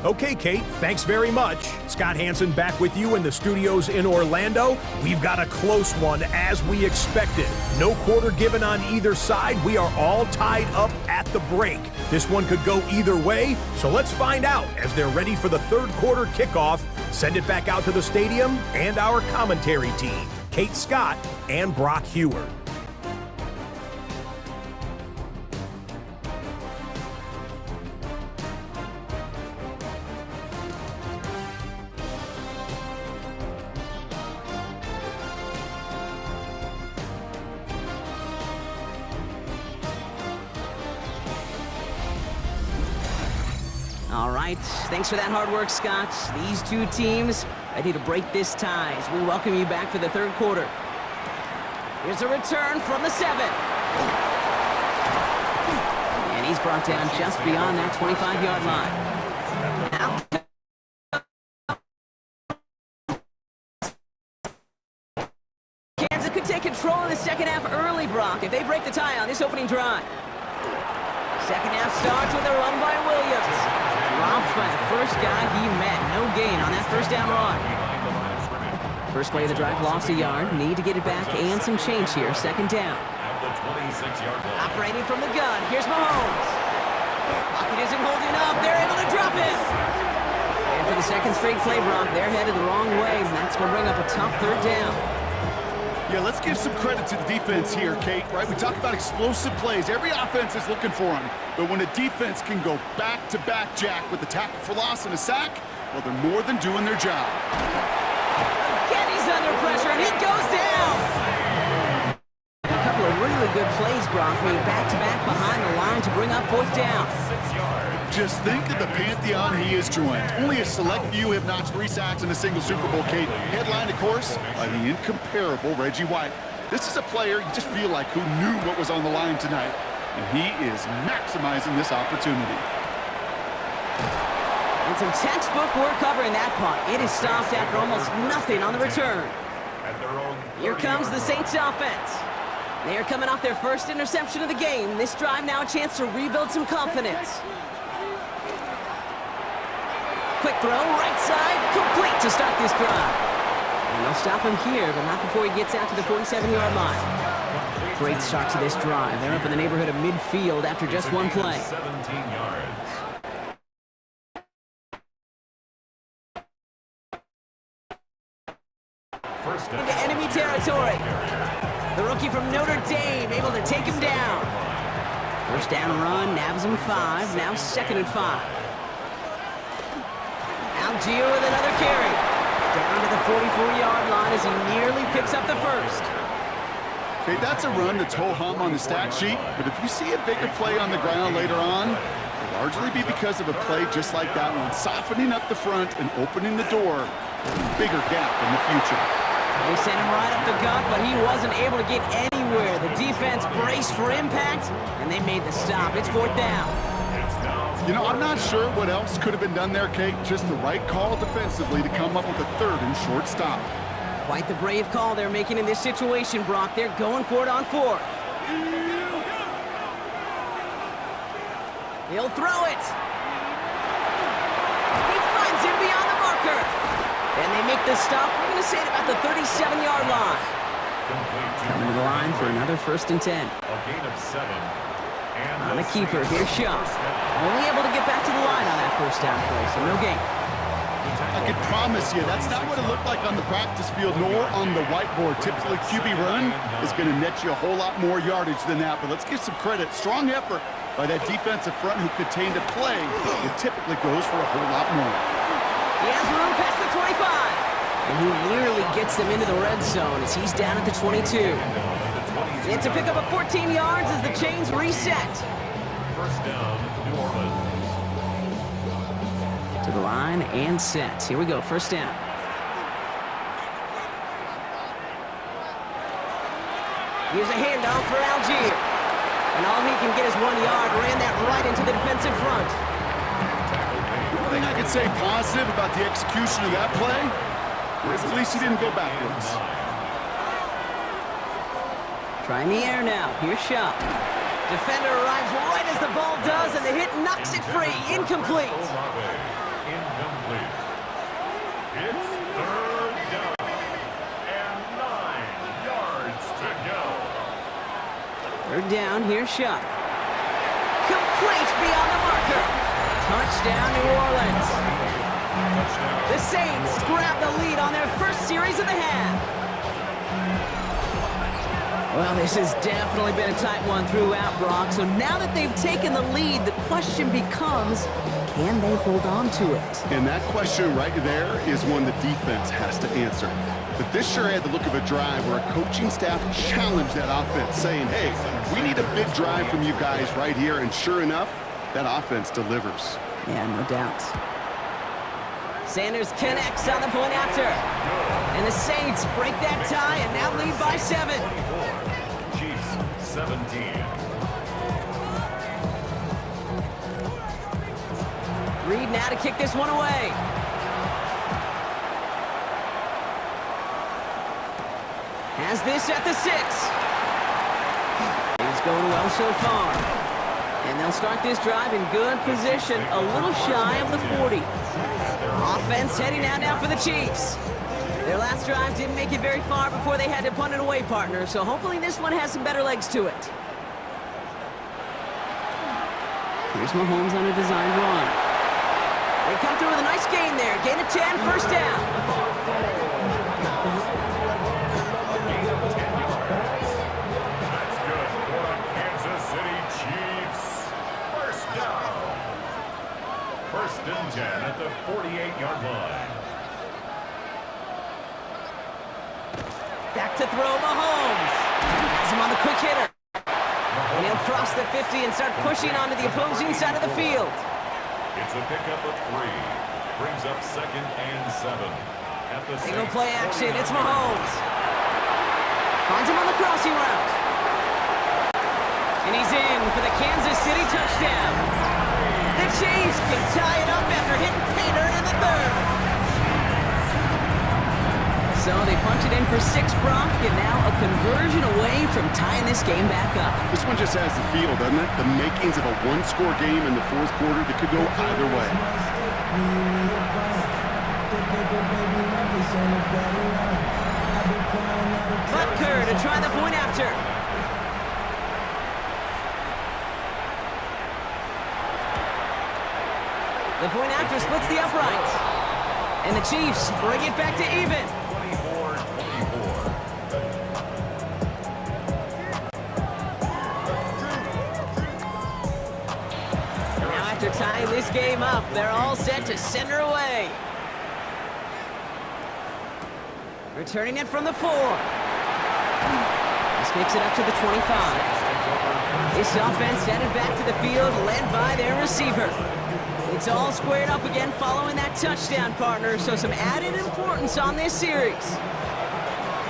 Okay, Kate, thanks very much. Scott Hansen back with you in the studios in Orlando. We've got a close one as we expected. No quarter given on either side. We are all tied up at the break. This one could go either way, so let's find out as they're ready for the 3rd quarter kickoff. Send it back out to the stadium and our commentary team, Kate Scott and Brock Heward. All right, thanks for that hard work, Scott. These two teams ready to break this tie as we welcome you back for the 3rd quarter. Here's a return from the 7. And he's brought down just beyond that 25-yard line. Now, Kansas could take control of the 2nd half early, Brock, if they break the tie on this opening drive. 2nd half starts with a run by Williams. Dropped by the first guy he met. No gain on that 1st down run. First play of the drive, lost a yard. Need to get it back and some change here. 2nd down. Operating from the gun. Here's Mahomes. Pocket isn't holding up. They're able to drop it. And for the 2nd straight play, Brock, they're headed the wrong way. And that's going to bring up a tough 3rd down. Yeah, let's give some credit to the defense here, Kate, right? We talk about explosive plays. Every offense is looking for them. But when a defense can go back-to-back, Jack, with a tackle for loss and a sack, well, they're more than doing their job. Kenny's under pressure, and he goes down! A couple of really good plays, Brock, made back-to-back behind the line to bring up 4th down. Just think of the pantheon he has joined. Only a select few have notched 3 sacks in a single Super Bowl, Kate. Headlined, of course, by the incomparable Reggie White. This is a player you just feel like who knew what was on the line tonight. And he is maximizing this opportunity. And some textbook work covering that punt. It is stopped after almost nothing on the return. Here comes the Saints offense. They are coming off their first interception of the game. This drive now a chance to rebuild some confidence. Quick throw, right side, complete to start this drive. And they'll stop him here, but not before he gets out to the 47-yard line. Great start to this drive. They're up in the neighborhood of midfield after just one play. 17 yards. First down. Into enemy territory. The rookie from Notre Dame able to take him down. First down run, nabs him 5, now 2nd and 5. Algier with another carry. Down to the 44-yard line as he nearly picks up the first. Okay, that's a run that's ho-hum on the stat sheet, but if you see a bigger play on the ground later on, a largely be because of a play just like that one, softening up the front and opening the door for a bigger gap in the future. They sent him right up the gut, but he wasn't able to get anywhere. The defense braced for impact, and they made the stop. It's 4th down. You know, I'm not sure what else could have been done there, Kate. Just the right call defensively to come up with a 3rd and short stop. Quite the brave call they're making in this situation, Brock. They're going for it on 4th. He'll throw it. He finds him beyond the marker. And they make the stop. We're going to say it about the 37-yard line. Coming to the line for another 1st and 10. A gain of 7. On the keeper, here's Shaw. Only able to get back to the line on that 1st down play, so no gain. I can promise you that's not what it looked like on the practice field nor on the whiteboard. Typically, QB run is going to net you a whole lot more yardage than that, but let's give some credit. Strong effort by that defensive front who contained a play that typically goes for a whole lot more. He has room past the 25. And he nearly gets them into the red zone as he's down at the 22. It's a pickup of 14 yards as the chains reset. 1st down, New Orleans. To the line and set. Here we go, 1st down. Here's a handoff for Algier. And all he can get is 1 yard. Ran that right into the defensive front. One thing I could say positive about the execution of that play is at least he didn't go backwards. Trying the air now. Here's Shaw. Defender arrives right as the ball does, and the hit knocks it free. Incomplete. Incomplete. It's 3rd down. And 9 yards to go. 3rd down. Here's Shaw. Complete beyond the marker. Touchdown, New Orleans. The Saints grab the lead on their 1st series of the half. Well, this has definitely been a tight one throughout, Brock. So now that they've taken the lead, the question becomes, can they hold on to it? And that question right there is one the defense has to answer. But this sure had the look of a drive where a coaching staff challenged that offense, saying, hey, we need a big drive from you guys right here. And sure enough, that offense delivers. Yeah, no doubt. Sanders connects on the point after. And the Saints break that tie and now lead by 7. Chiefs 17. Reed now to kick this one away. Has this at the 6. It's going well so far. And they'll start this drive in good position, a little shy of the 40. Offense heading out now for the Chiefs. Their last drive didn't make it very far before they had to punt it away, partner, so hopefully this one has some better legs to it. Here's Mahomes on a designed run. They come through with a nice gain there. Gain of 10, 1st down. Gain of 10 yards. That's good for the Kansas City Chiefs. 1st down. 1st and 10 at the 48-yard line. Back to throw Mahomes. Has him on the quick hitter. And he'll cross the 50 and start pushing onto the opposing side of the field. It's a pickup of 3. Brings up 2nd and 7. At the Single 6. play action. It's Mahomes. Finds him on the crossing route. And he's in for the Kansas City touchdown. The Chiefs can tie it up after hitting Pater in the 3rd. So they punch it in for 6, Brock, and now a conversion away from tying this game back up. This one just has the feel, doesn't it? The makings of a one-score game in the 4th quarter that could go either way. Butker to try the point after. The point after splits the uprights. And the Chiefs bring it back to even. 24-24. Now after tying this game up, they're all set to send her away. Returning it from the 4. This makes it up to the 25. This offense headed back to the field, led by their receiver. It's all squared up again following that touchdown, partner, so some added importance on this series.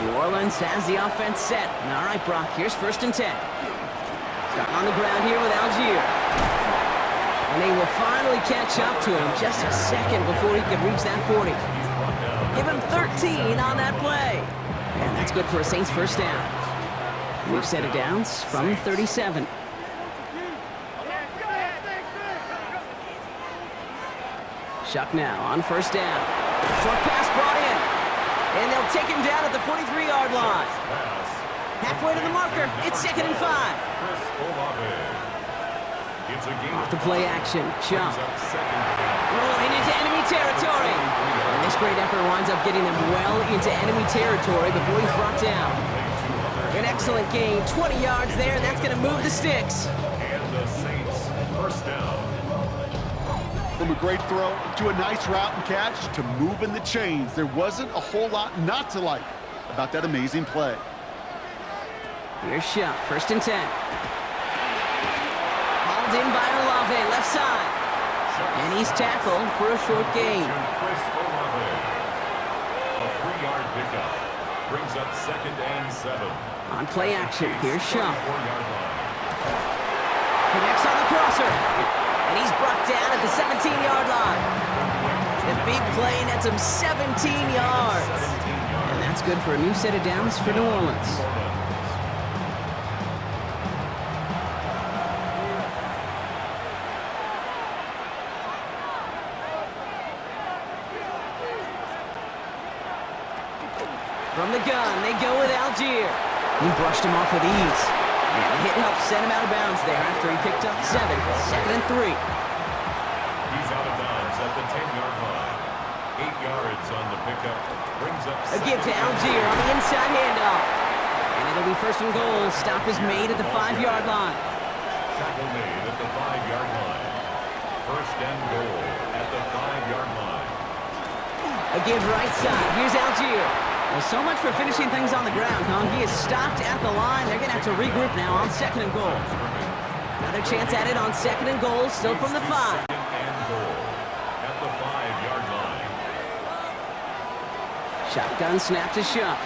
New Orleans has the offense set. All right, Brock, here's 1st and 10. Starting on the ground here with Algier. And they will finally catch up to him just a second before he can reach that 40. Give him 13 on that play. And that's good for a Saints 1st down. New set of downs from 37. Shuck now on 1st down. Short pass brought in. And they'll take him down at the 43-yard line. Halfway to the marker, it's 2nd and 5. Off the play action, Chuck. Rolling into enemy territory. And this great effort winds up getting them well into enemy territory before he's brought down. An excellent gain, 20 yards there, and that's going to move the sticks. And the Saints 1st down. From a great throw to a nice route and catch to moving the chains. There wasn't a whole lot not to like about that amazing play. Here's Shuck, 1st and 10. Hauled in by Olave, left side. And he's tackled for a short gain. Chris Olave. A 3-yard pickup. Brings up 2nd and 7. On play action, here's Shuck. 4-yard line. Connects on the crosser. And he's brought down at the 17-yard line. The big play nets him 17 yards. And that's good for a new set of downs for New Orleans. From the gun, they go with Algier. He brushed him off with ease. And the hit helped send him out of bounds there after he picked up 7. 2nd and 3. He's out of bounds at the 10-yard line. 8 yards on the pickup. Brings up A give to Algier on the inside handoff. And it'll be 1st and goal. Stop is made at the 5-yard line. Tackle made at the 5-yard line. 1st and goal at the 5-yard line. A give right side. Here's Algier. Well, so much for finishing things on the ground, huh? He is stopped at the line. They're going to have to regroup now on 2nd and goal. Another chance at it on 2nd and goal, still from the 5. 2nd and goal at the 5-yard line. Shotgun snap to Shuck.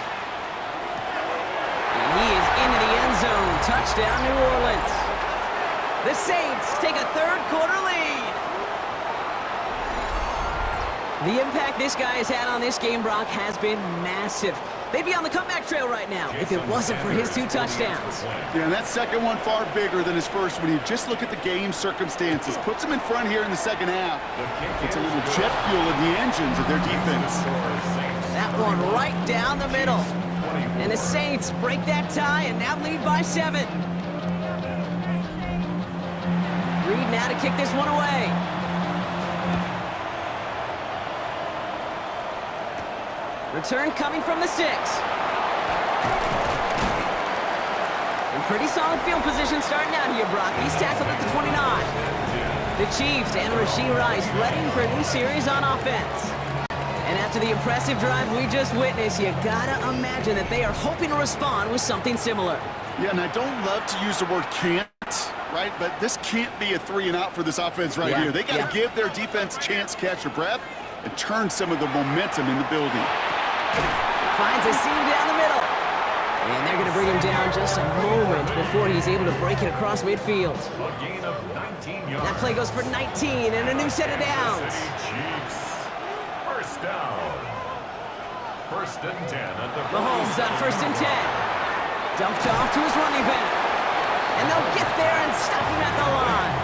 And he is into the end zone. Touchdown, New Orleans. The Saints take a 3rd quarter lead. The impact this guy has had on this game, Brock, has been massive. They'd be on the comeback trail right now if it wasn't for his 2 touchdowns. Yeah, and that second one far bigger than his first when you just look at the game circumstances. Puts him in front here in the 2nd half. Puts a little jet fuel in the engines of their defense. That one right down the middle. And the Saints break that tie and now lead by 7. Reed now to kick this one away. Return coming from the 6. And pretty solid field position starting out here, Brock. He's tackled at the 29. The Chiefs and Rashee Rice ready for a new series on offense. And after the impressive drive we just witnessed, you gotta imagine that they are hoping to respond with something similar. Yeah, and I don't love to use the word can't, right? But this can't be a 3 and out for this offense right here. They got to give their defense a chance to catch their breath and turn some of the momentum in the building. Finds a seam down the middle. And they're going to bring him down just a moment before he's able to break it across midfield. A gain of 19 yards. That play goes for 19 and a new set of downs. Chiefs. 1st down. 1st and 10 at the Mahomes on 1st and 10. Dumped off to his running back. And they'll get there and stop him at the line.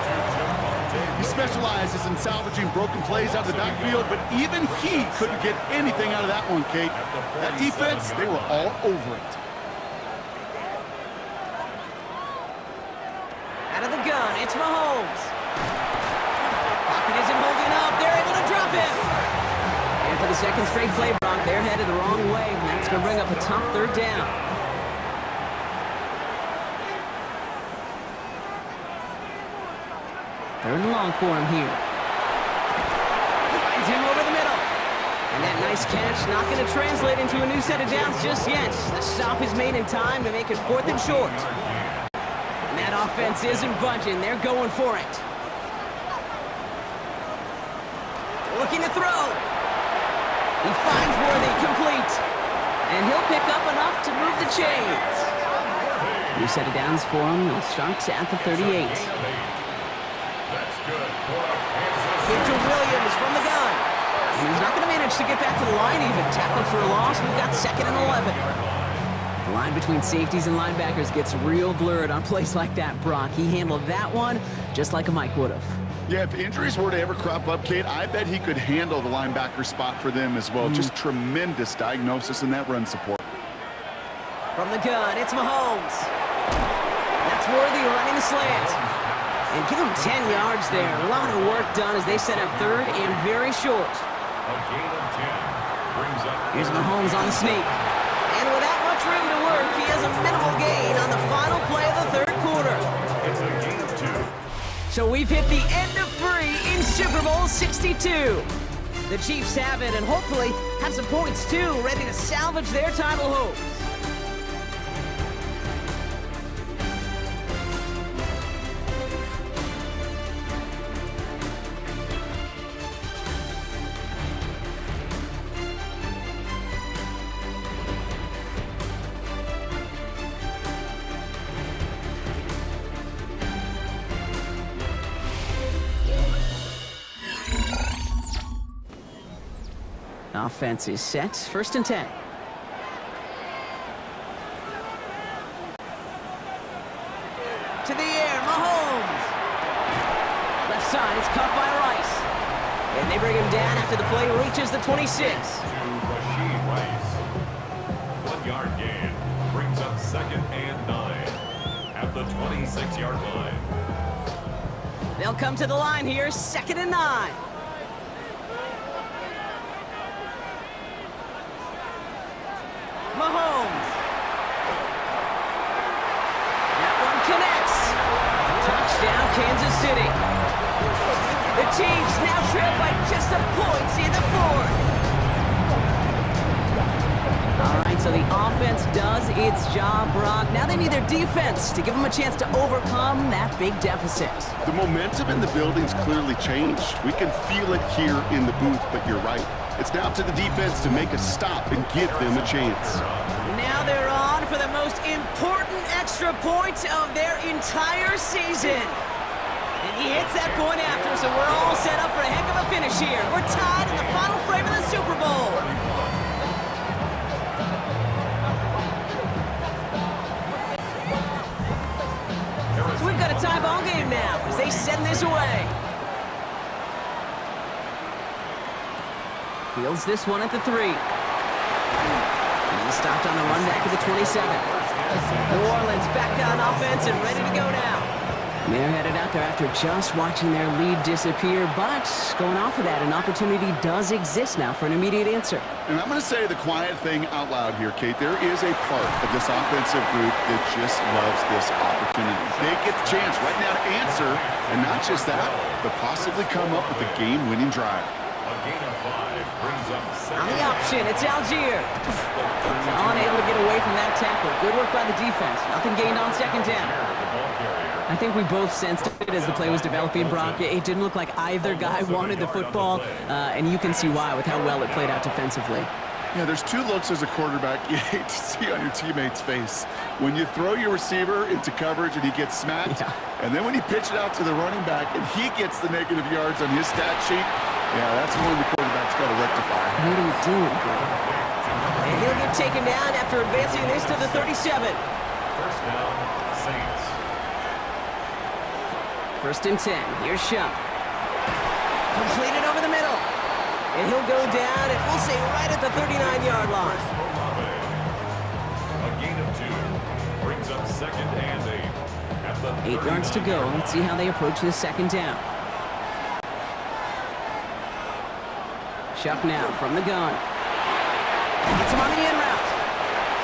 He specializes in salvaging broken plays out of the backfield, but even he couldn't get anything out of that one, Kate. That defense, they were all over it. Out of the gun, it's Mahomes. Pocket isn't holding up. They're able to drop him. And for the 2nd straight play, Brock, they're headed the wrong way. And that's going to bring up a tough 3rd down. 3rd and long for him here. Finds him over the middle. And that nice catch not going to translate into a new set of downs just yet. The stop is made in time to make it 4th and short. And that offense isn't budging. They're going for it. Looking to throw. He finds Worthy complete. And he'll pick up enough to move the chains. New set of downs for him. The Sharks at the 38. That's good. Here to Williams from the gun. And he's not going to manage to get back to the line even. Tackled for a loss. We've got 2nd and 11. The line between safeties and linebackers gets real blurred on plays like that, Brock. He handled that one just like a Mike would have. Yeah, if injuries were to ever crop up, Kate, I bet he could handle the linebacker spot for them as well. Just tremendous diagnosis in that run support. From the gun, it's Mahomes. That's Worthy running the slant. And give him 10 yards there. A lot of work done as they set up 3rd and very short. A gain of 10 brings up. Here's Mahomes on the sneak. And without much room to work, he has a minimal gain on the final play of the 3rd quarter. It's a gain of 2. So we've hit the end of 3 in Super Bowl 62. The Chiefs have it and hopefully have some points too, ready to salvage their title hopes. Offense is set. 1st and 10. To the air, Mahomes. Left side, it's caught by Rice. And they bring him down after the play reaches the 26. To Rashid Rice. 1 yard gain brings up 2nd and 9 at the 26-yard line. They'll come to the line here, 2nd and 9. Mahomes. That one connects. Touchdown, Kansas City. The Chiefs now trail by just a point in the 4th. All right, so the offense does its job, Brock. Now they need their defense to give them a chance to overcome that big deficit. The momentum in the building's clearly changed. We can feel it here in the booth, but you're right. It's now to the defense to make a stop and give them a chance. Now they're on for the most important extra point of their entire season. And he hits that point after, so we're all set up for a heck of a finish here. We're tied in the final frame of the Super Bowl. So we've got a tie ball game now as they send this away. Fields this one at the 3. And he stopped on the run back at the 27. New Orleans back on offense and ready to go now. And they're headed out there after just watching their lead disappear, but going off of that, an opportunity does exist now for an immediate answer. And I'm going to say the quiet thing out loud here, Kate. There is a part of this offensive group that just loves this opportunity. They get the chance right now to answer, and not just that, but possibly come up with a game-winning drive. A gain of 5 brings up 2nd. On the option, it's Algier. Unable to get away from that tackle. Good work by the defense. Nothing gained on 2nd down. I think we both sensed it as the play was developing, Brock. It didn't look like either guy wanted the football, and you can see why with how well it played out defensively. Yeah, there's 2 looks as a quarterback you hate to see on your teammate's face. When you throw your receiver into coverage and he gets smacked, and then when you pitch it out to the running back and he gets the negative yards on his stat sheet, yeah, that's one the quarterback's got to rectify. What are you doing, bro? And he'll get taken down after advancing this to the 37. 1st down, Saints. 1st and 10. Here's Shuck. Completed over the middle. And he'll go down, and we'll say right at the 39-yard line. A gain of 2 brings up 2nd and 8 at the 8 yards to go. Let's see how they approach this 2nd down. Shuck now from the gun. Gets him on the in route.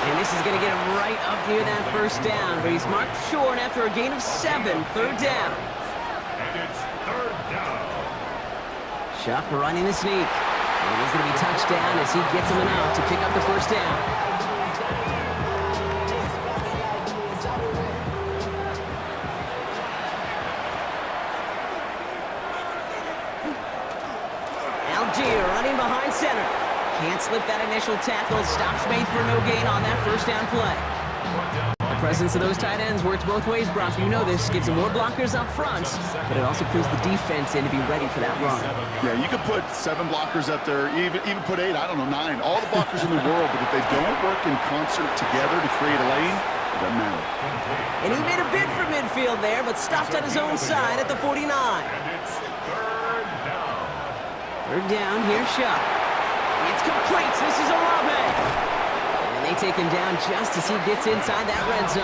And this is going to get him right up near that 1st down, but he's marked short after a gain of 7, 3rd down. And it's 3rd down. Shuck running the sneak. And he's going to be touched down as he gets him enough to pick up the 1st down. Algier running behind center. Can't slip that initial tackle. Stops made for no gain on that first down play. The presence of those tight ends works both ways, Brock. You know this. Gives them more blockers up front, but it also pulls the defense in to be ready for that run. Yeah, you could put 7 blockers up there, even put 8, I don't know, 9. All the blockers in the world, but if they don't work in concert together to create a lane, it doesn't matter. And he made a bid for midfield there, but stopped on his own side at the 49. Third down, here's Shuck. It's complete. This is Olave. And they take him down just as he gets inside that red zone.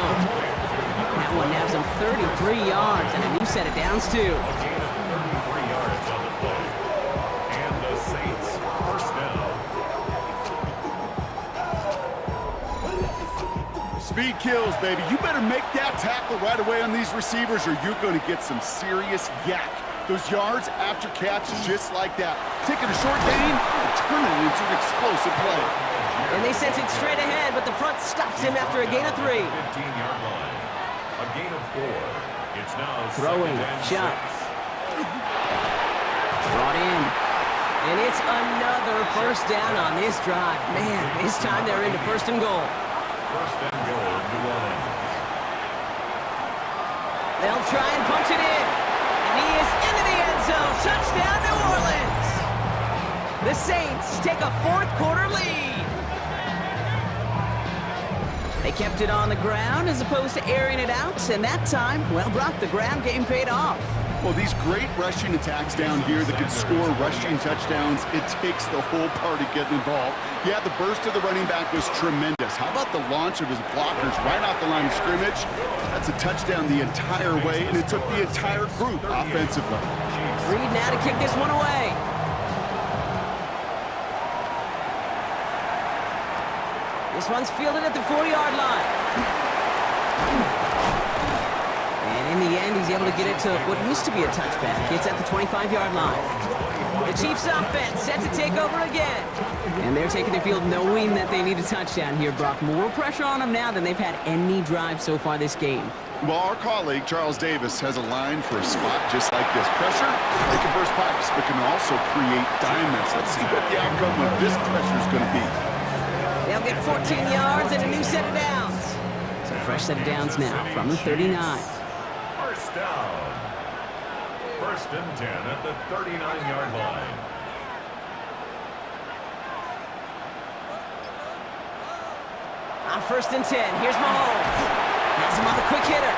That one nabs him 33 yards and a new set of downs, too. And the Saints first down. Speed kills, baby. You better make that tackle right away on these receivers or you're going to get some serious yak. Those yards after catch just like that. Taking a short gain and turning it into an explosive play. And they sent it straight ahead, but the front stops him after a gain of 3. 15-yard line. A gain of 4. It's now Throwing, Shuck. Brought in. And it's another first down on this drive. Man, this time they're into first and goal. First and goal, New Orleans. They'll try and punch it in. And he is into the end zone. Touchdown, New Orleans. The Saints take a fourth-quarter lead. They kept it on the ground as opposed to airing it out. And that time, well, Brock, the ground game paid off. Well, these great rushing attacks down here that can score rushing touchdowns, it takes the whole party getting involved. Yeah, the burst of the running back was tremendous. How about the launch of his blockers right off the line of scrimmage? That's a touchdown the entire way, and it took the entire group offensively. Reed now to kick this one away. This one's fielded at the 4-yard line. And in the end, he's able to get it to what used to be a touchback. It's at the 25-yard line. The Chiefs offense set to take over again. And they're taking the field knowing that they need a touchdown here, Brock. More pressure on them now than they've had any drive so far this game. Well, our colleague, Charles Davis, has a line for a spot just like this. Pressure, they can burst pipes, but can also create diamonds. Let's see what the outcome of this pressure is going to be. They'll get 14 yards and a new set of downs. So a fresh set of downs now from the 39. First down. First and 10 at the 39-yard line. On first and 10, here's Mahomes. Has him on the quick hitter.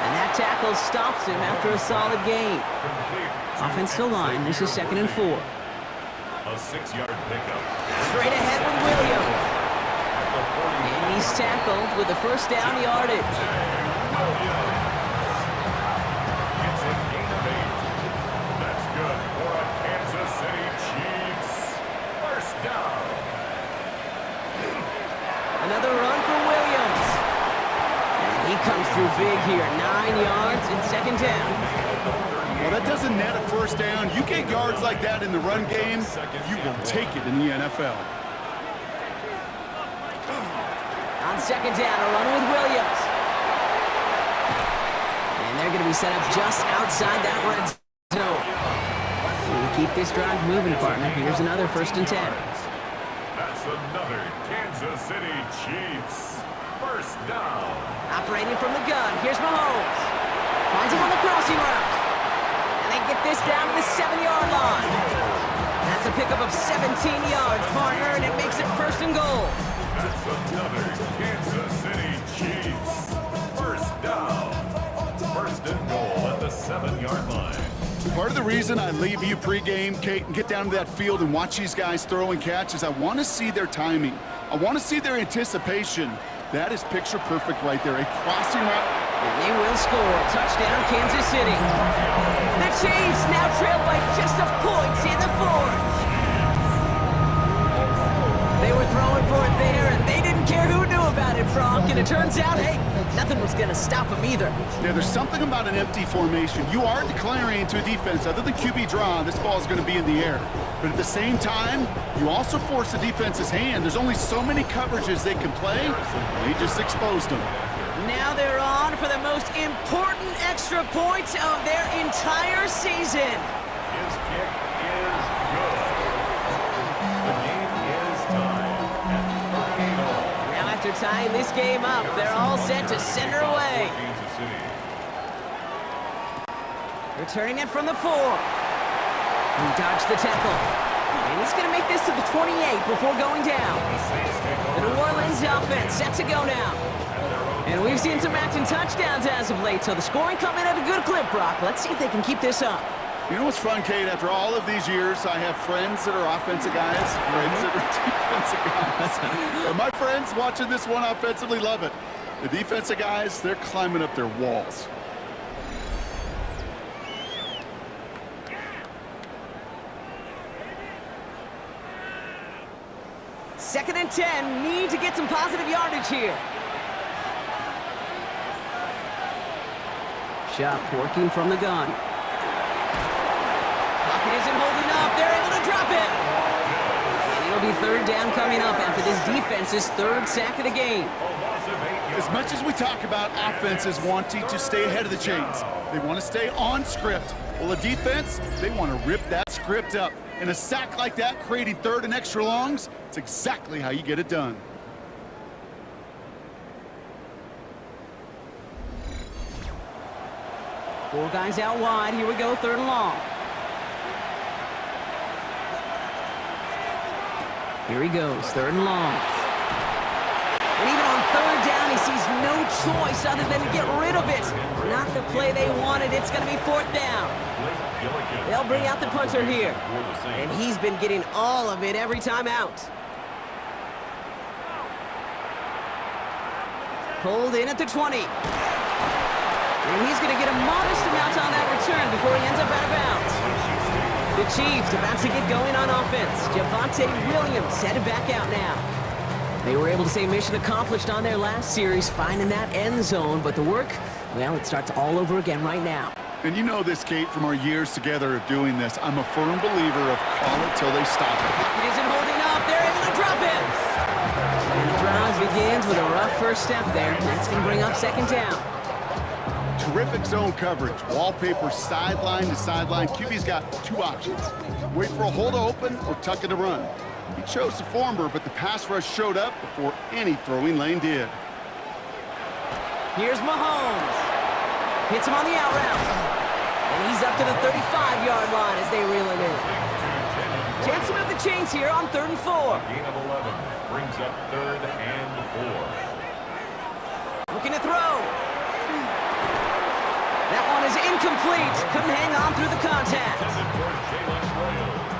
And that tackle stops him after a solid gain. Offensive line, this is 2nd and 4. A 6-yard pickup. Straight ahead with Williams. And he's tackled with the first down yardage. It's a gain of 8. That's good for a Kansas City Chiefs. First down. Another run for Williams. And he comes through big here. 9 yards and 2nd down. Well, that doesn't net a first down. You get yards like that in the run game, you will take it in the NFL. On 2nd down, a run with Williams. And they're going to be set up just outside that red zone. We keep this drive moving, partner. Here's another 1st and 10. That's another Kansas City Chiefs. First down. Operating from the gun, here's Mahomes. Finds him on the crossing route. And they get this down to the 7-yard line. That's a pickup of 17 yards, partner, and it makes it 1st and goal. That's another Kansas City Chiefs. First down. First and goal at the 7-yard line. Part of the reason I leave you pregame, Kate, and get down to that field and watch these guys throw and catch is I want to see their timing. I want to see their anticipation. That is picture perfect right there. A crossing route. And they will score. Touchdown, Kansas City. The Chiefs now trail by just a point in the 4th. They were throwing for it there, and they didn't care who knew about it, Brock. And it turns out, hey, nothing was going to stop them either. Yeah, there's something about an empty formation. You are declaring to a defense, other than QB draw, this ball is going to be in the air. But at the same time, you also force the defense's hand. There's only so many coverages they can play. They just exposed them. Now they're on for the most important extra point of their entire season. His kick is good. tying this game up. They're all set to send her away. Kansas City. Returning it from the 4. He dodged the tackle. And he's going to make this to the 28 before going down. The New Orleans offense set to go now. And we've seen some matching touchdowns as of late, so the scoring coming at a good clip, Brock. Let's see if they can keep this up. You know what's fun, Kate? After all of these years, I have friends that are offensive guys, friends that are defensive guys. And my friends watching this one offensively love it. The defensive guys, they're climbing up their walls. Second and 10, need to get some positive yardage here. Shuck working from the gun. Pocket isn't holding up. They're able to drop it. And it'll be third down coming up after this defense's third sack of the game. As much as we talk about offenses wanting to stay ahead of the chains, they want to stay on script. Well, the defense, they want to rip that script up. And a sack like that, creating third and extra longs, it's exactly how you get it done. Four guys out wide. Here we go, third and long. Here he goes, third and long. And even on third down, he sees no choice other than to get rid of it. Not the play they wanted. It's going to be fourth down. They'll bring out the punter here. And he's been getting all of it every time out. Pulled in at the 20. And he's going to get a modest amount on that return before he ends up out of bounds. The Chiefs about to get going on offense. Javonte Williams headed back out now. They were able to say mission accomplished on their last series, finding that end zone. But the work, well, it starts all over again right now. And you know this, Kate, from our years together of doing this. I'm a firm believer of call it till they stop it. Pocket isn't holding up. They're able to drop it. And the drive begins with a rough first step there. That's going to bring up second down. Terrific zone coverage. Wallpaper sideline to sideline. QB's got two options. Wait for a hole to open or tuck it to run. He chose the former, but the pass rush showed up before any throwing lane did. Here's Mahomes. Hits him on the out route. And he's up to the 35-yard line as they reel him in. Chance to move the chains here on 3rd and 4. Gain of 11 brings up 3rd and 4. Looking to throw. That one is incomplete. Couldn't hang on through the contact.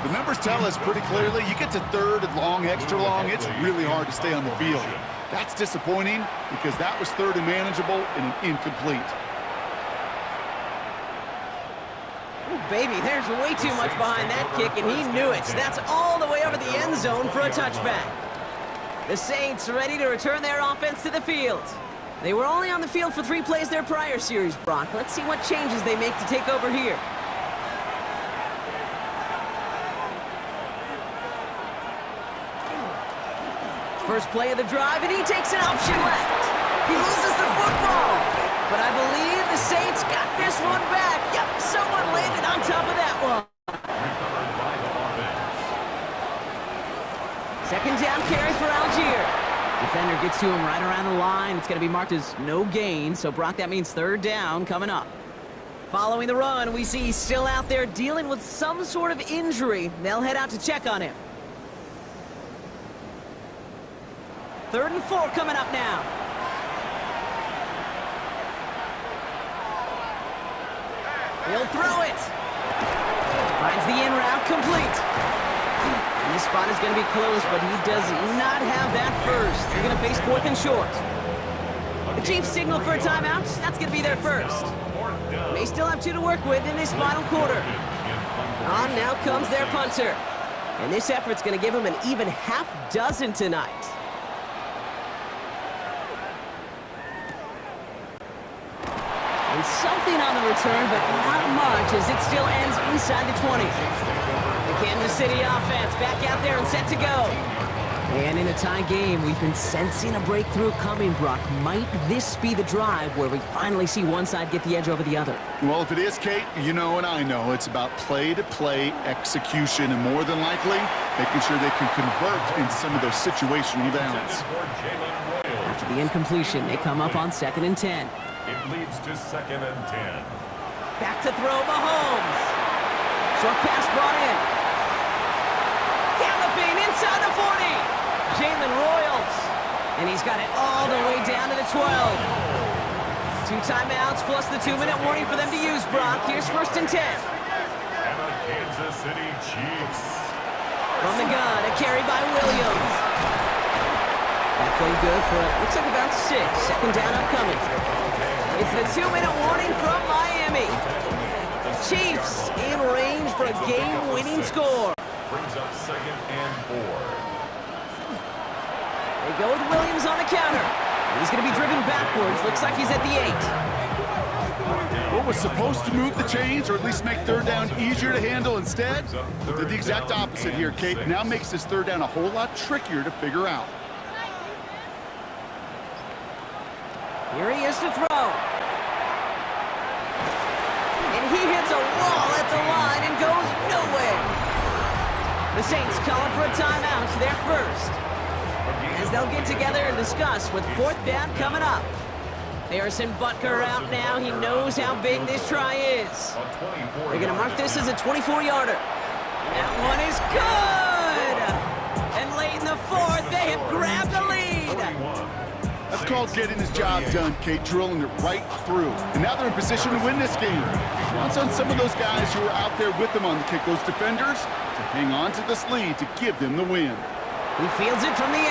The numbers tell us pretty clearly, you get to third and long, extra long, it's really hard to stay on the field. That's disappointing because that was third and manageable and an incomplete. Ooh, baby, there's way too much behind that kick, and he knew it. That's all the way over the end zone for a touchback. The Saints ready to return their offense to the field. They were only on the field for 3 plays their prior series, Brock. Let's see what changes they make to take over here. First play of the drive, and he takes an option left. He loses the football. But I believe the Saints got this one back. Yep, someone landed on top of that one. Second down carry for Algier. Defender gets to him right around the line. It's going to be marked as no gain. So, Brock, that means third down coming up. Following the run, we see he's still out there dealing with some sort of injury. They'll head out to check on him. 3rd and 4 coming up now. He'll throw it. Finds the in route complete. And this spot is going to be close, but he does not have that first. They're going to face 4th and short. The Chiefs signal for a timeout. That's going to be their first. They still have 2 to work with in this final quarter. On now comes their punter. And this effort's going to give him an even half dozen tonight. And something on the return, but not much, as it still ends inside the 20. The Kansas City offense back out there and set to go. And in a tie game, we've been sensing a breakthrough coming, Brock. Might this be the drive where we finally see one side get the edge over the other? Well, if it is, Kate, you know and I know it's about play-to-play execution, and more than likely, making sure they can convert in some of those situational downs. After the incompletion, they come up on 2nd and 10. It leads to 2nd and 10. Back to throw, Mahomes. Short pass brought in. Galloping inside the 40. Jalen Royals. And he's got it all the way down to the 12. 2 timeouts plus the 2-minute warning for them to use, Brock. Here's 1st and 10. And the Kansas City Chiefs. From the gun, a carry by Williams. That played good for, looks like about 6. 2nd down upcoming. It's the 2-minute warning from Miami. Chiefs in range for a game-winning score. Brings up 2nd and 4. They go with Williams on the counter. He's going to be driven backwards. Looks like he's at the 8. What was supposed to move the chains, or at least make 3rd down easier to handle instead, did the exact opposite here, Kate. Now makes this 3rd down a whole lot trickier to figure out. Here he is to throw. And he hits a wall at the line and goes nowhere. The Saints calling for a timeout. Their first. As they'll get together and discuss with 4th down coming up. Harrison Butker out now. He knows how big this try is. They're going to mark this as a 24-yarder. That one is good! And late in the 4th, they have grabbed the lead. That's called getting his job done, Kate, drilling it right through. And now they're in position to win this game. Once on some of those guys who are out there with them on the kick, those defenders, to hang on to this lead to give them the win. He fields it from the 8.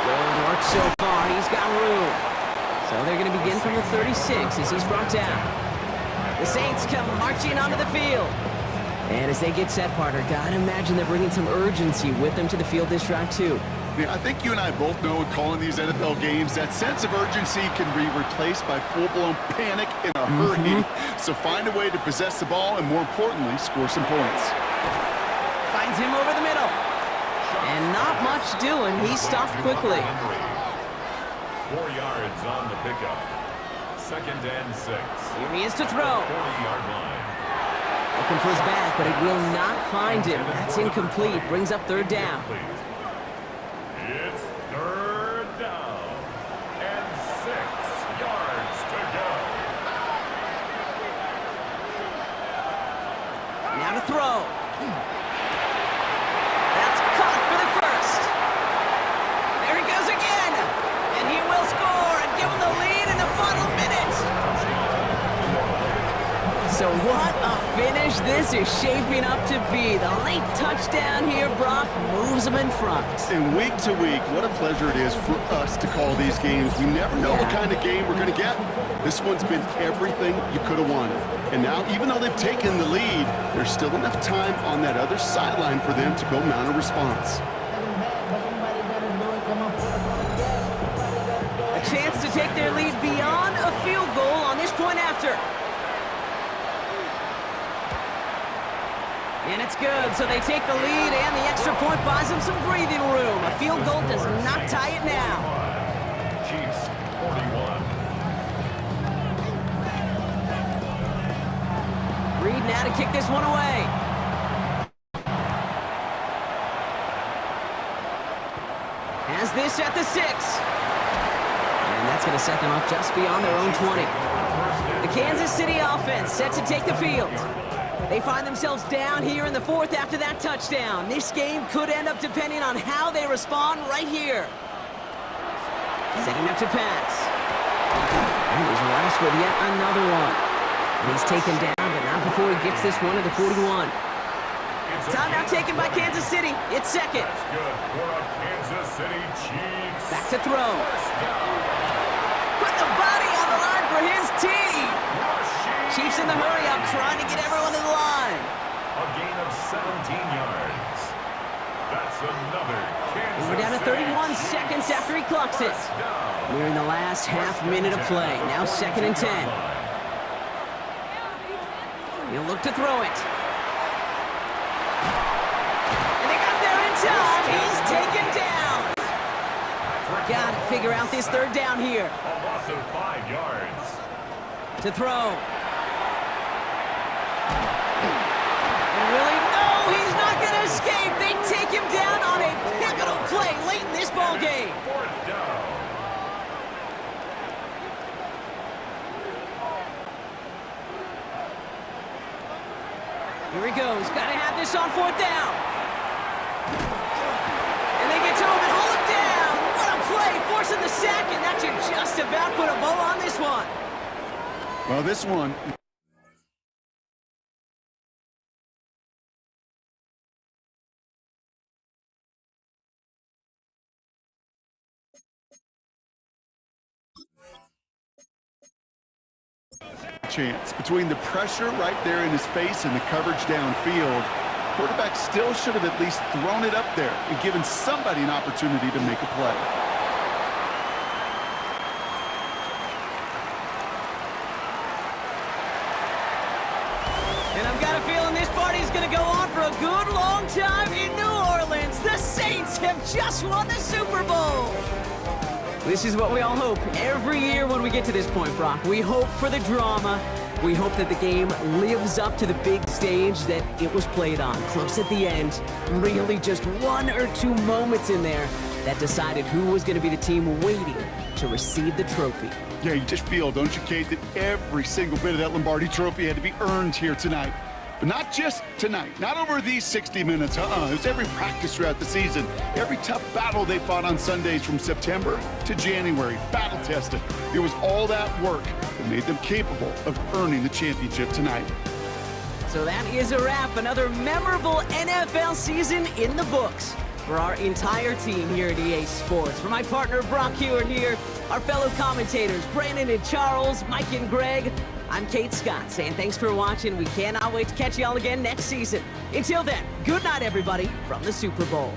Good work so far. He's got room. So they're going to begin from the 36 as he's brought down. The Saints come marching onto the field. And as they get set, partner, gotta imagine they're bringing some urgency with them to the field this drive, too. Yeah, I think you and I both know in calling these NFL games, that sense of urgency can be replaced by full-blown panic in a hurry. So find a way to possess the ball and, more importantly, score some points. Finds him over the middle. And not much doing. He stopped quickly. 4 yards on the pickup. 2nd and 6. Here he is to throw. 40-yard line. Looking for his back, but it will not find him. That's incomplete. Brings up 3rd down. It's 3rd down and 6 yards to go. Now to throw. That's caught for the first. There he goes again. And he will score and give him the lead in the final minute. So what a finish this is shaping up to be. The late touchdown here, Brock, moves them in front. And week to week, what a pleasure it is for us to call these games. We never know what kind of game we're going to get. This one's been everything you could have wanted. And now, even though they've taken the lead, there's still enough time on that other sideline for them to go mount a response. A chance to take their lead beyond a field goal on this point after. And it's good, so they take the lead, and the extra point buys them some breathing room. A field goal does not tie it now. Chiefs 41. Reed now to kick this one away. Has this at the 6. And that's going to set them up just beyond their own 20. The Kansas City offense set to take the field. They find themselves down here in the 4th after that touchdown. This game could end up depending on how they respond right here. Setting up to pass. And he's Rice with yet another one. And he's taken down, but not before he gets this one to the 41. Timeout taken by Kansas City. It's 2nd. That's good for a Kansas City Chiefs. Back to throw. Put the body on the line for his team. Chiefs in the hurry-up, trying to get everyone to the line. A gain of 17 yards. That's another Kansas And we're down to 31 seconds after he clocks it. We're in the last half minute of play. Now 2nd and 10. He'll look to throw it. And they got there in time. He's taken down. Got to figure out this 3rd down here. A loss of 5 yards. To throw. Really? No, he's not going to escape. They take him down on a pivotal play late in this ball game. 4th down. he goes. Gotta have this on fourth down. And they get to him and hold him down. What a play, forcing the sack, and that should just about put a bow on this one. Well, this one... chance. Between the pressure right there in his face and the coverage downfield, quarterback still should have at least thrown it up there and given somebody an opportunity to make a play. And I've got a feeling this party's going to go on for a good long time in New Orleans. The Saints have just won the Super Bowl. This is what we all hope every year when we get to this point, Brock. We hope for the drama. We hope that the game lives up to the big stage that it was played on. Close at the end. Really just one or two moments in there that decided who was going to be the team waiting to receive the trophy. Yeah, you just feel, don't you, Kate, that every single bit of that Lombardi trophy had to be earned here tonight. But not just tonight, not over these 60 minutes, It was every practice throughout the season, every tough battle they fought on Sundays from September to January, battle tested. It was all that work that made them capable of earning the championship tonight. So that is a wrap. Another memorable NFL season in the books for our entire team here at EA Sports. For my partner, Brock Hewitt here, our fellow commentators, Brandon and Charles, Mike and Greg, I'm Kate Scott saying thanks for watching. We cannot wait to catch y'all again next season. Until then, good night, everybody, from the Super Bowl.